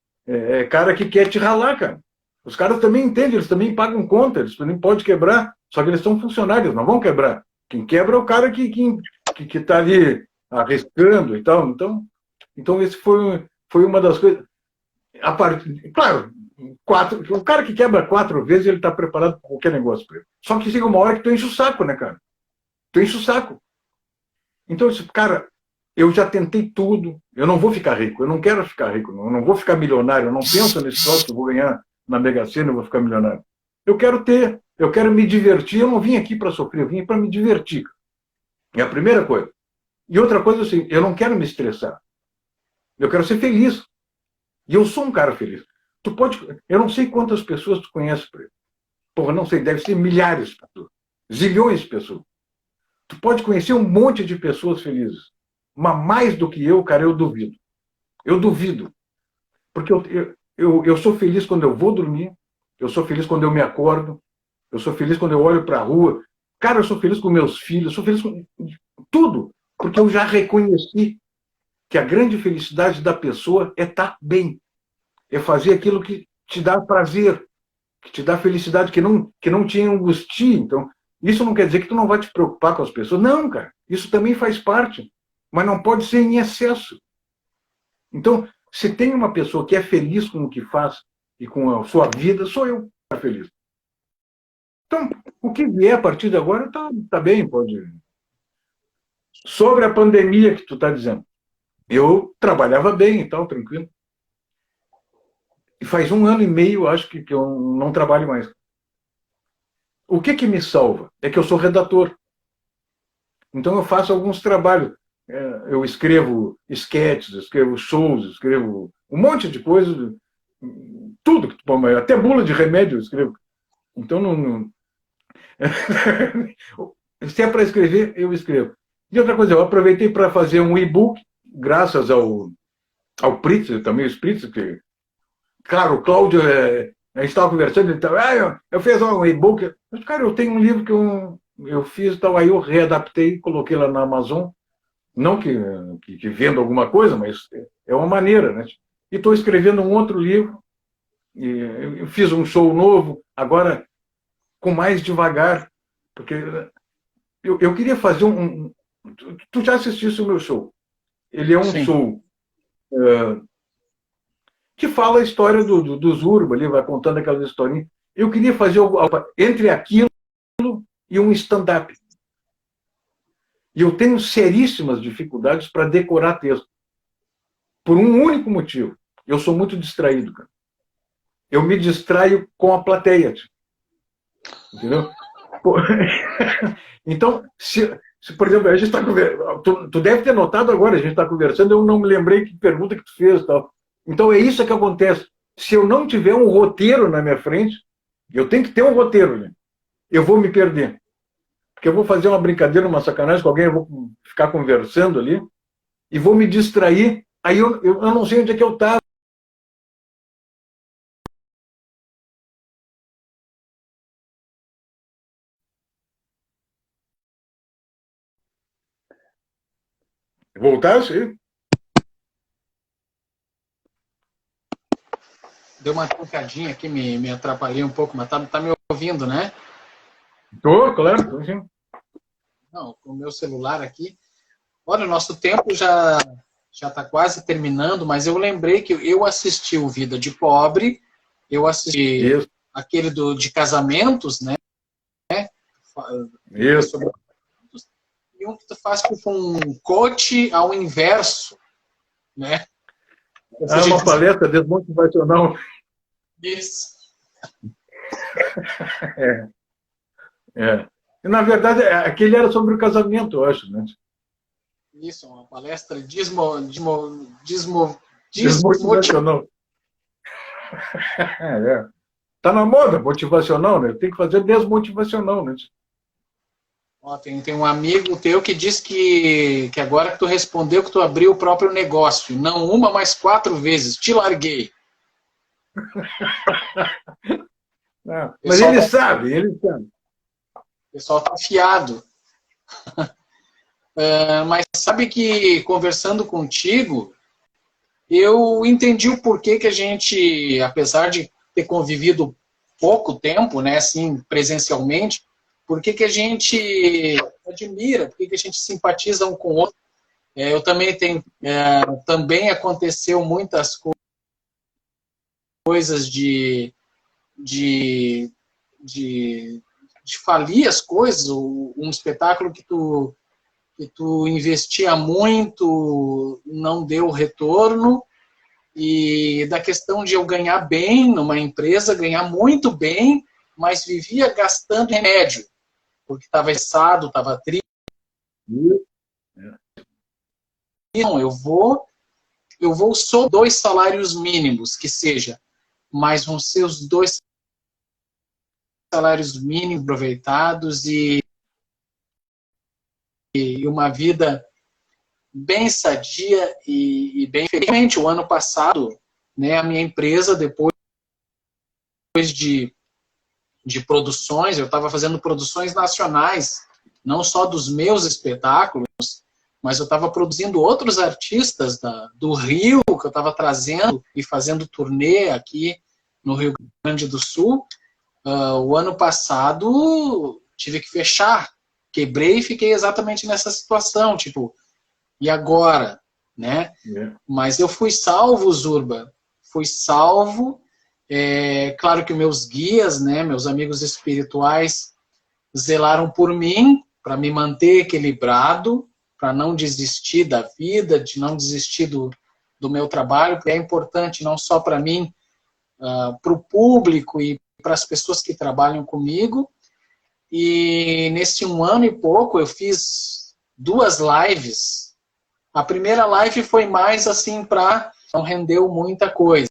cara que quer te ralar, cara. Os caras também entendem, eles também pagam conta, eles também podem quebrar, só que eles são funcionários, não vão quebrar. Quem quebra é o cara que está ali arriscando e tal. Então esse foi uma das coisas. Claro, o cara que quebra 4 vezes, ele está preparado para qualquer negócio. Só que chega uma hora que tu enche o saco, né, cara? Tu enche o saco. Então, cara, eu já tentei tudo, eu não vou ficar rico, eu não quero ficar rico, eu não vou ficar milionário, eu não penso nesse troço que eu vou ganhar na Mega Sena, eu vou ficar milionário. Eu quero me divertir, eu não vim aqui para sofrer, eu vim para me divertir. É a primeira coisa. E outra coisa assim, eu não quero me estressar. Eu quero ser feliz. E eu sou um cara feliz. Eu não sei quantas pessoas tu conhece, Preto. Porra, não sei, deve ser milhares de pessoas. Zilhões de pessoas. Tu pode conhecer um monte de pessoas felizes. Mas mais do que eu, cara, eu duvido. Eu duvido. Porque eu sou feliz quando eu vou dormir, eu sou feliz quando eu me acordo, eu sou feliz quando eu olho para a rua. Cara, eu sou feliz com meus filhos, eu sou feliz com tudo. Porque eu já reconheci que a grande felicidade da pessoa é estar bem. É fazer aquilo que te dá prazer, que te dá felicidade, que não te angustia. Então, isso não quer dizer que tu não vai te preocupar com as pessoas. Não, cara. Isso também faz parte. Mas não pode ser em excesso. Então, se tem uma pessoa que é feliz com o que faz e com a sua vida, sou eu que estou feliz. Então, o que vier a partir de agora tá bem, pode. Sobre a pandemia que tu está dizendo. Eu trabalhava bem e tal, tranquilo. E faz 1 ano e meio, acho que eu não trabalho mais. O que me salva? É que eu sou redator. Então eu faço alguns trabalhos. Eu escrevo sketches, escrevo shows, escrevo um monte de coisas. Tudo. Até bula de remédio eu escrevo. Então não... Se é para escrever, eu escrevo. E outra coisa, eu aproveitei para fazer um e-book, graças ao Pritzker, também o Pritzker, que, claro, o Cláudio, a gente estava conversando, ele estava, eu fiz um e-book, mas, cara, eu tenho um livro que eu fiz, tal, aí eu readaptei, coloquei lá na Amazon, não que venda alguma coisa, mas é uma maneira, né? E estou escrevendo um outro livro, e eu fiz um show novo, agora com mais devagar, porque eu queria fazer Tu já assististe o meu show? Ele é um Sim. show que fala a história dos Urba, ali vai contando aquelas historinhas. Eu queria fazer algo entre aquilo e um stand-up. E eu tenho seríssimas dificuldades para decorar texto. Por um único motivo. Eu sou muito distraído, cara. Eu me distraio com a plateia. Entendeu? Então, por exemplo, a gente está conversando. Tu deve ter notado agora, a gente está conversando, eu não me lembrei que pergunta que tu fez. Tal. Então é isso que acontece. Se eu não tiver um roteiro na minha frente, eu tenho que ter um roteiro, né? Eu vou me perder. Porque eu vou fazer uma brincadeira, uma sacanagem com alguém, eu vou ficar conversando ali, e vou me distrair, aí eu não sei onde é que eu estava. Voltar, sim. Deu uma trancadinha aqui, me atrapalhei um pouco, mas tá me ouvindo, né? Estou, claro, tô, sim. Não, com o meu celular aqui. Olha, o nosso tempo já está quase terminando, mas eu lembrei que eu assisti o Vida de Pobre, eu assisti Isso, aquele de casamentos, né? isso. Sobre, e um que tu faz com um coach ao inverso, né? Ou Ah, seja, uma palestra desmotivacional. isso. É, é. E, na verdade, aquele era sobre o casamento, eu acho, né? Isso, uma palestra desmotivacional. Desmotivacional. É. Tá na moda, motivacional, né? Tem que fazer desmotivacional, né? Ó, tem um amigo teu que diz que agora que tu respondeu que tu abriu o próprio negócio, não uma, mas 4 vezes, te larguei. Ah, O mas pessoal ele tá, sabe, ele sabe. o pessoal tá afiado. Mas sabe que, conversando contigo, eu entendi o porquê que a gente, apesar de ter convivido pouco tempo, né, assim, presencialmente, por que a gente admira, por que a gente simpatiza um com o outro. Eu também tenho, também aconteceu muitas coisas de, de, de falir as coisas, um espetáculo que tu investia muito não deu retorno, e da questão de eu ganhar bem numa empresa, ganhar muito bem, mas vivia gastando remédio, porque estava estressado, estava triste. Não, eu vou só 2 salários mínimos, que seja, mas vão ser os 2 salários mínimos aproveitados e uma vida bem sadia e bem feliz. O ano passado, né, a minha empresa, depois de produções, eu estava fazendo produções nacionais, não só dos meus espetáculos, mas eu estava produzindo outros artistas do Rio, que eu estava trazendo e fazendo turnê aqui no Rio Grande do Sul. O ano passado tive que fechar, quebrei e fiquei exatamente nessa situação, tipo, e agora, né? Mas eu fui salvo, Zurba, fui salvo. Claro que meus guias, né, meus amigos espirituais, zelaram por mim para me manter equilibrado, para não desistir da vida, de não desistir do meu trabalho, que é importante não só para mim, para o público e para as pessoas que trabalham comigo. E nesse 1 ano e pouco eu fiz 2 lives. A primeira live foi mais assim para não rendeu muita coisa.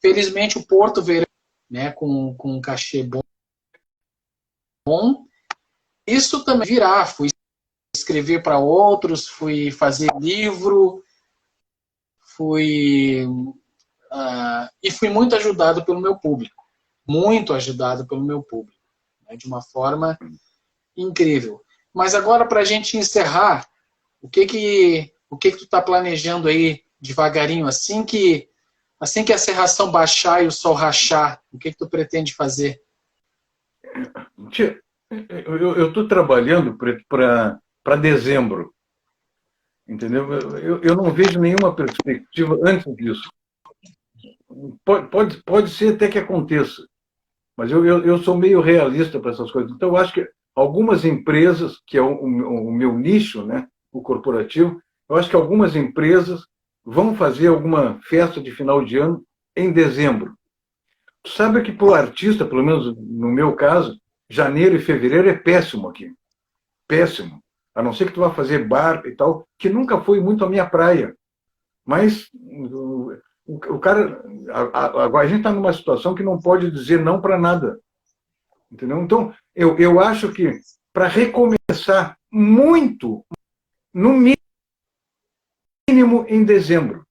Felizmente o Porto Verão, né, com um cachê bom. Isso também virá. Fui escrever para outros, fui fazer livro, e fui muito ajudado pelo meu público. Muito ajudado pelo meu público. Né, de uma forma incrível. Mas agora, para a gente encerrar, o que tu está planejando aí devagarinho, assim que a serração baixar e o sol rachar, o que tu pretende fazer? Tia, eu estou trabalhando para dezembro, entendeu? Eu não vejo nenhuma perspectiva antes disso. Pode ser até que aconteça, mas eu sou meio realista para essas coisas. Então, eu acho que algumas empresas, que é o meu nicho, né, o corporativo, eu acho que algumas empresas vão fazer alguma festa de final de ano em dezembro. Tu sabe que para o artista, pelo menos no meu caso, janeiro e fevereiro é péssimo aqui. Péssimo. A não ser que tu vá fazer bar e tal, que nunca foi muito a minha praia. Mas o cara... A gente está numa situação que não pode dizer não para nada. Entendeu? Então, eu acho que para recomeçar muito, no mínimo em dezembro.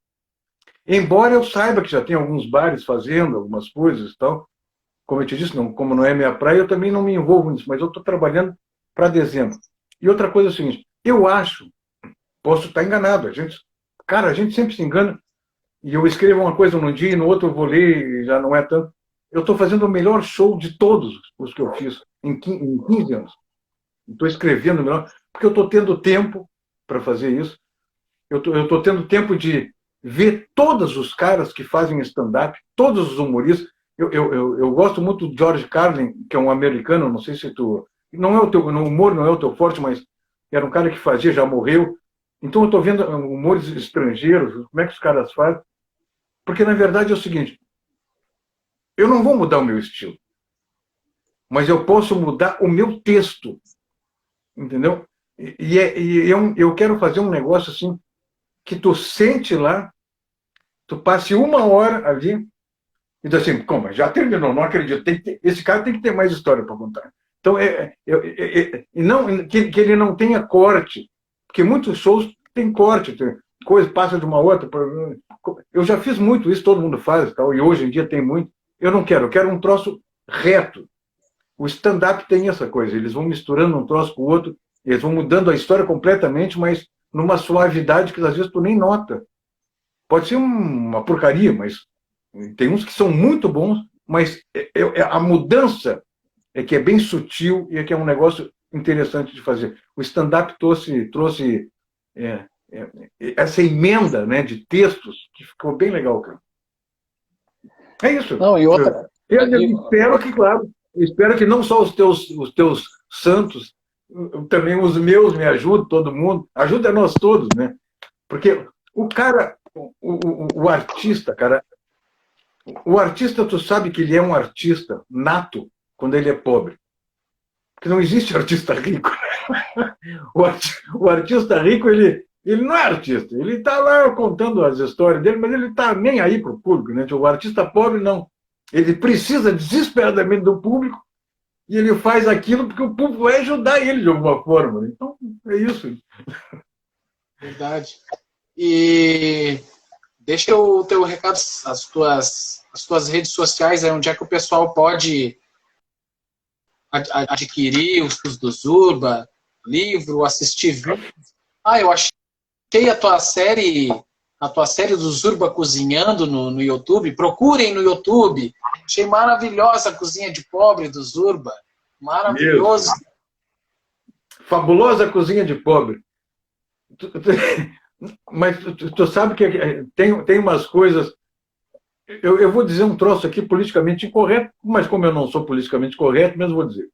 Embora eu saiba que já tem alguns bares fazendo algumas coisas e tal, como eu te disse, não, como não é minha praia, eu também não me envolvo nisso, mas eu estou trabalhando para dezembro. E outra coisa é o seguinte, eu acho, posso estar enganado, a gente sempre se engana, e eu escrevo uma coisa num dia e no outro eu vou ler e já não é tanto. Eu estou fazendo o melhor show de todos os que eu fiz em 15 anos. Estou escrevendo melhor, porque eu estou tendo tempo para fazer isso. Eu estou tendo tempo de ver todos os caras que fazem stand-up, todos os humoristas. Eu gosto muito do George Carlin, que é um americano, não sei se tu... Não é o teu, no humor não é o teu forte, mas era um cara que fazia, já morreu. Então eu estou vendo humores estrangeiros, como é que os caras fazem. Porque, na verdade, é o seguinte, eu não vou mudar o meu estilo, mas eu posso mudar o meu texto, entendeu? Eu quero fazer um negócio assim, que tu sente lá, tu passe uma hora ali, e diz assim, como, já terminou, não acredito, esse cara tem que ter mais história para contar. Então, e não, que ele não tenha corte, porque muitos shows têm corte, tem coisa passa de uma outra. Eu já fiz muito isso, todo mundo faz, tal, e hoje em dia tem muito. Eu quero um troço reto. O stand-up tem essa coisa, eles vão misturando um troço com o outro, eles vão mudando a história completamente, mas numa suavidade que às vezes tu nem nota. Pode ser uma porcaria, mas tem uns que são muito bons, mas a mudança é que é bem sutil e é que é um negócio interessante de fazer. O stand-up trouxe essa emenda, né, de textos que ficou bem legal, cara. É isso. Não, e outra... Eu espero que, claro, espero que não só os teus santos, também os meus me ajudem, todo mundo. Ajuda nós todos, né? Porque o cara, o artista, cara, o artista, tu sabe que ele é um artista nato quando ele é pobre. Porque não existe artista rico. O artista rico, ele não é artista. Ele está lá contando as histórias dele, mas ele está nem aí para o público. Né? O artista pobre, não. Ele precisa desesperadamente do público e ele faz aquilo porque o público vai ajudar ele de alguma forma. Então, é isso. Verdade. E deixa o teu recado, as tuas redes sociais, onde é que o pessoal pode adquirir os cursos do Zurba, livro, assistir vídeos. Eu achei a tua série do Zurba cozinhando no YouTube. Procurem no YouTube. Achei maravilhosa a cozinha de pobre do Zurba. Maravilhoso. Fabulosa cozinha de pobre. Mas tu sabe que tem umas coisas... Eu vou dizer um troço aqui politicamente incorreto, mas como eu não sou politicamente correto, mesmo vou dizer.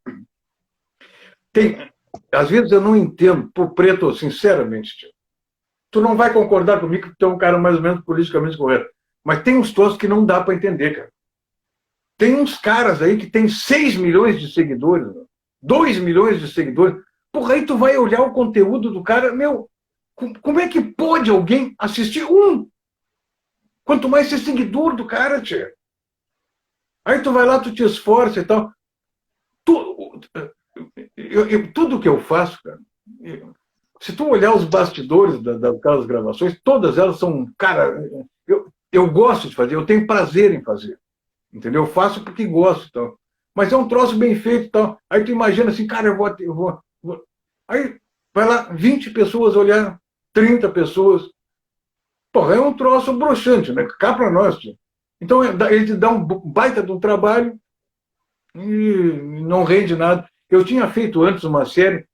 Às vezes eu não entendo, por preto, sinceramente, tio. Tu não vai concordar comigo que tu é um cara mais ou menos politicamente correto. Mas tem uns troços que não dá para entender, cara. Tem uns caras aí que tem 6 milhões de seguidores, 2 milhões de seguidores. Porra, aí tu vai olhar o conteúdo do cara, meu, como é que pode alguém assistir um? Quanto mais ser seguidor do cara, tia. Aí tu vai lá, tu te esforça e tal. Tudo que eu faço, cara, se tu olhar os bastidores daquelas gravações, todas elas são, cara, eu gosto de fazer, eu tenho prazer em fazer. Entendeu? Eu faço porque gosto. Então. Mas é um troço bem feito. Então. Aí tu imagina assim, cara, eu vou. Aí vai lá, 20 pessoas olhar, 30 pessoas. Porra, é um troço broxante, né? Cá para nós, tio. Então ele te dá um baita de um trabalho e não rende nada. Eu tinha feito antes uma série,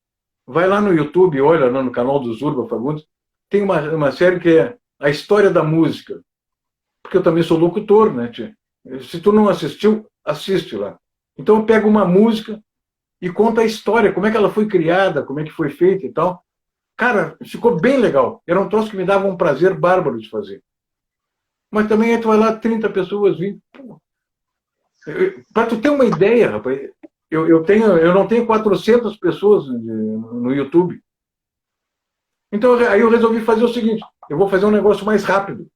vai lá no YouTube, olha lá no canal do Zurba Fagundes, tem uma série que é A História da Música. Porque eu também sou locutor, né, tio? Se tu não assistiu, assiste lá. Então eu pego uma música e conto a história, como é que ela foi criada, como é que foi feita e tal. Cara, ficou bem legal. Era um troço que me dava um prazer bárbaro de fazer. Mas também aí tu vai lá, 30 pessoas, 20. Para tu ter uma ideia, rapaz, eu não tenho 400 pessoas no YouTube. Então aí eu resolvi fazer o seguinte, eu vou fazer um negócio mais rápido.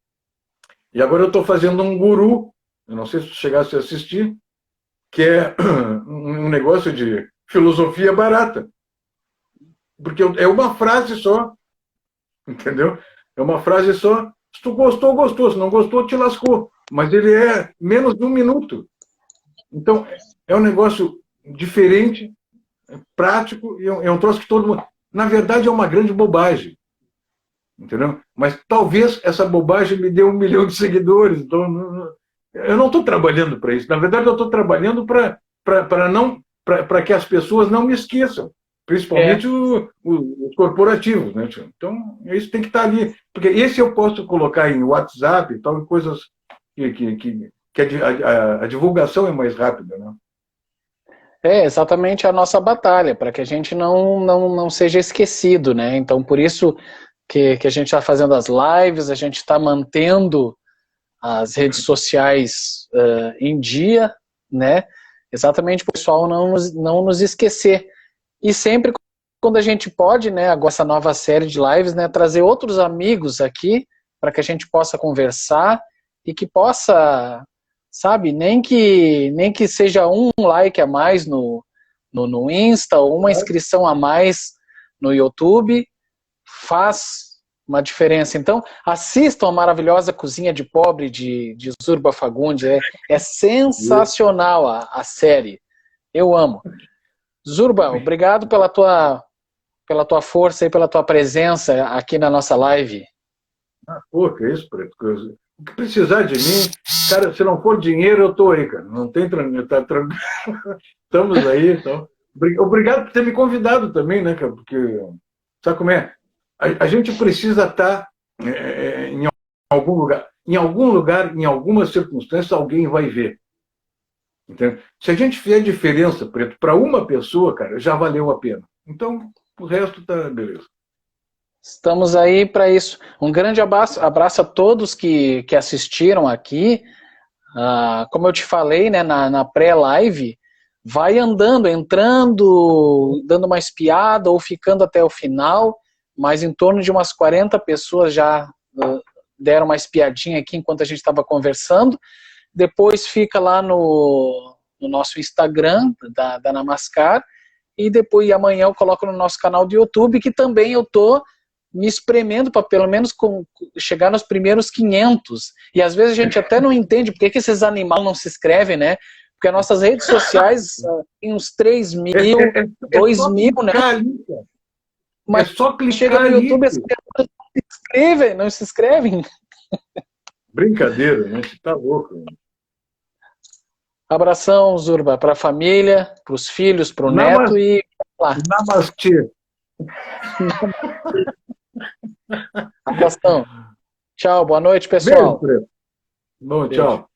E agora eu estou fazendo um guru, eu não sei se tu chegasse a assistir, que é um negócio de filosofia barata. Porque é uma frase só, entendeu? É uma frase só. Se tu gostou, gostou. Se não gostou, te lascou. Mas ele é menos de 1 minuto. Então, é um negócio diferente, prático, e é um troço que todo mundo... Na verdade, é uma grande bobagem, entendeu? Mas talvez essa bobagem me dê 1 milhão de seguidores. Então, eu não estou trabalhando para isso. Na verdade, eu estou trabalhando para que as pessoas não me esqueçam, principalmente os corporativos, né, tio? Então, isso tem que estar ali. Porque esse eu posso colocar em WhatsApp e tal, em coisas que a divulgação é mais rápida, né? É exatamente a nossa batalha, para que a gente não seja esquecido, né? Então, por isso que a gente está fazendo as lives, a gente está mantendo as redes sociais em dia, né? Exatamente para o pessoal não nos esquecer. E sempre quando a gente pode, né, agora essa nova série de lives, né, trazer outros amigos aqui para que a gente possa conversar e que possa, sabe, nem que seja um like a mais no Insta ou uma inscrição a mais no YouTube, faz uma diferença. Então, assistam a maravilhosa Cozinha de Pobre de Zurba Fagundes. É sensacional a série. Eu amo. Zurba, obrigado pela tua força e pela tua presença aqui na nossa live. Pô, que isso, Preto? O que precisar de mim, cara, se não for dinheiro, eu tô aí, cara. Não tem tá tranquilo. Estamos aí, então. Obrigado por ter me convidado também, né, cara? Porque, sabe como é? A gente precisa estar em algum lugar. Em algum lugar, em algumas circunstâncias, alguém vai ver. Entendeu? Se a gente fizer diferença, Preto, para uma pessoa, cara, já valeu a pena. Então, o resto tá beleza. Estamos aí para isso. Um grande abraço a todos que assistiram aqui. Como eu te falei, né, na pré-live, vai andando, entrando, dando uma espiada ou ficando até o final, mas em torno de umas 40 pessoas já deram uma espiadinha aqui enquanto a gente estava conversando. Depois fica lá no nosso Instagram da Namaskar, e depois amanhã eu coloco no nosso canal do YouTube, que também eu tô me espremendo para pelo menos chegar nos primeiros 500. E às vezes a gente até não entende por que esses animais não se inscrevem, né? Porque as nossas redes sociais tem uns 3 mil, 2 mil, né? Ali, mas só clicar chega no ali. YouTube, as pessoas não se inscrevem. Brincadeira, né? Você tá louco. Né? Abração, Zurba, para a família, para os filhos, para o neto e lá. Namastê. Abração. Tchau, boa noite, pessoal. Beijo, Bom, tchau.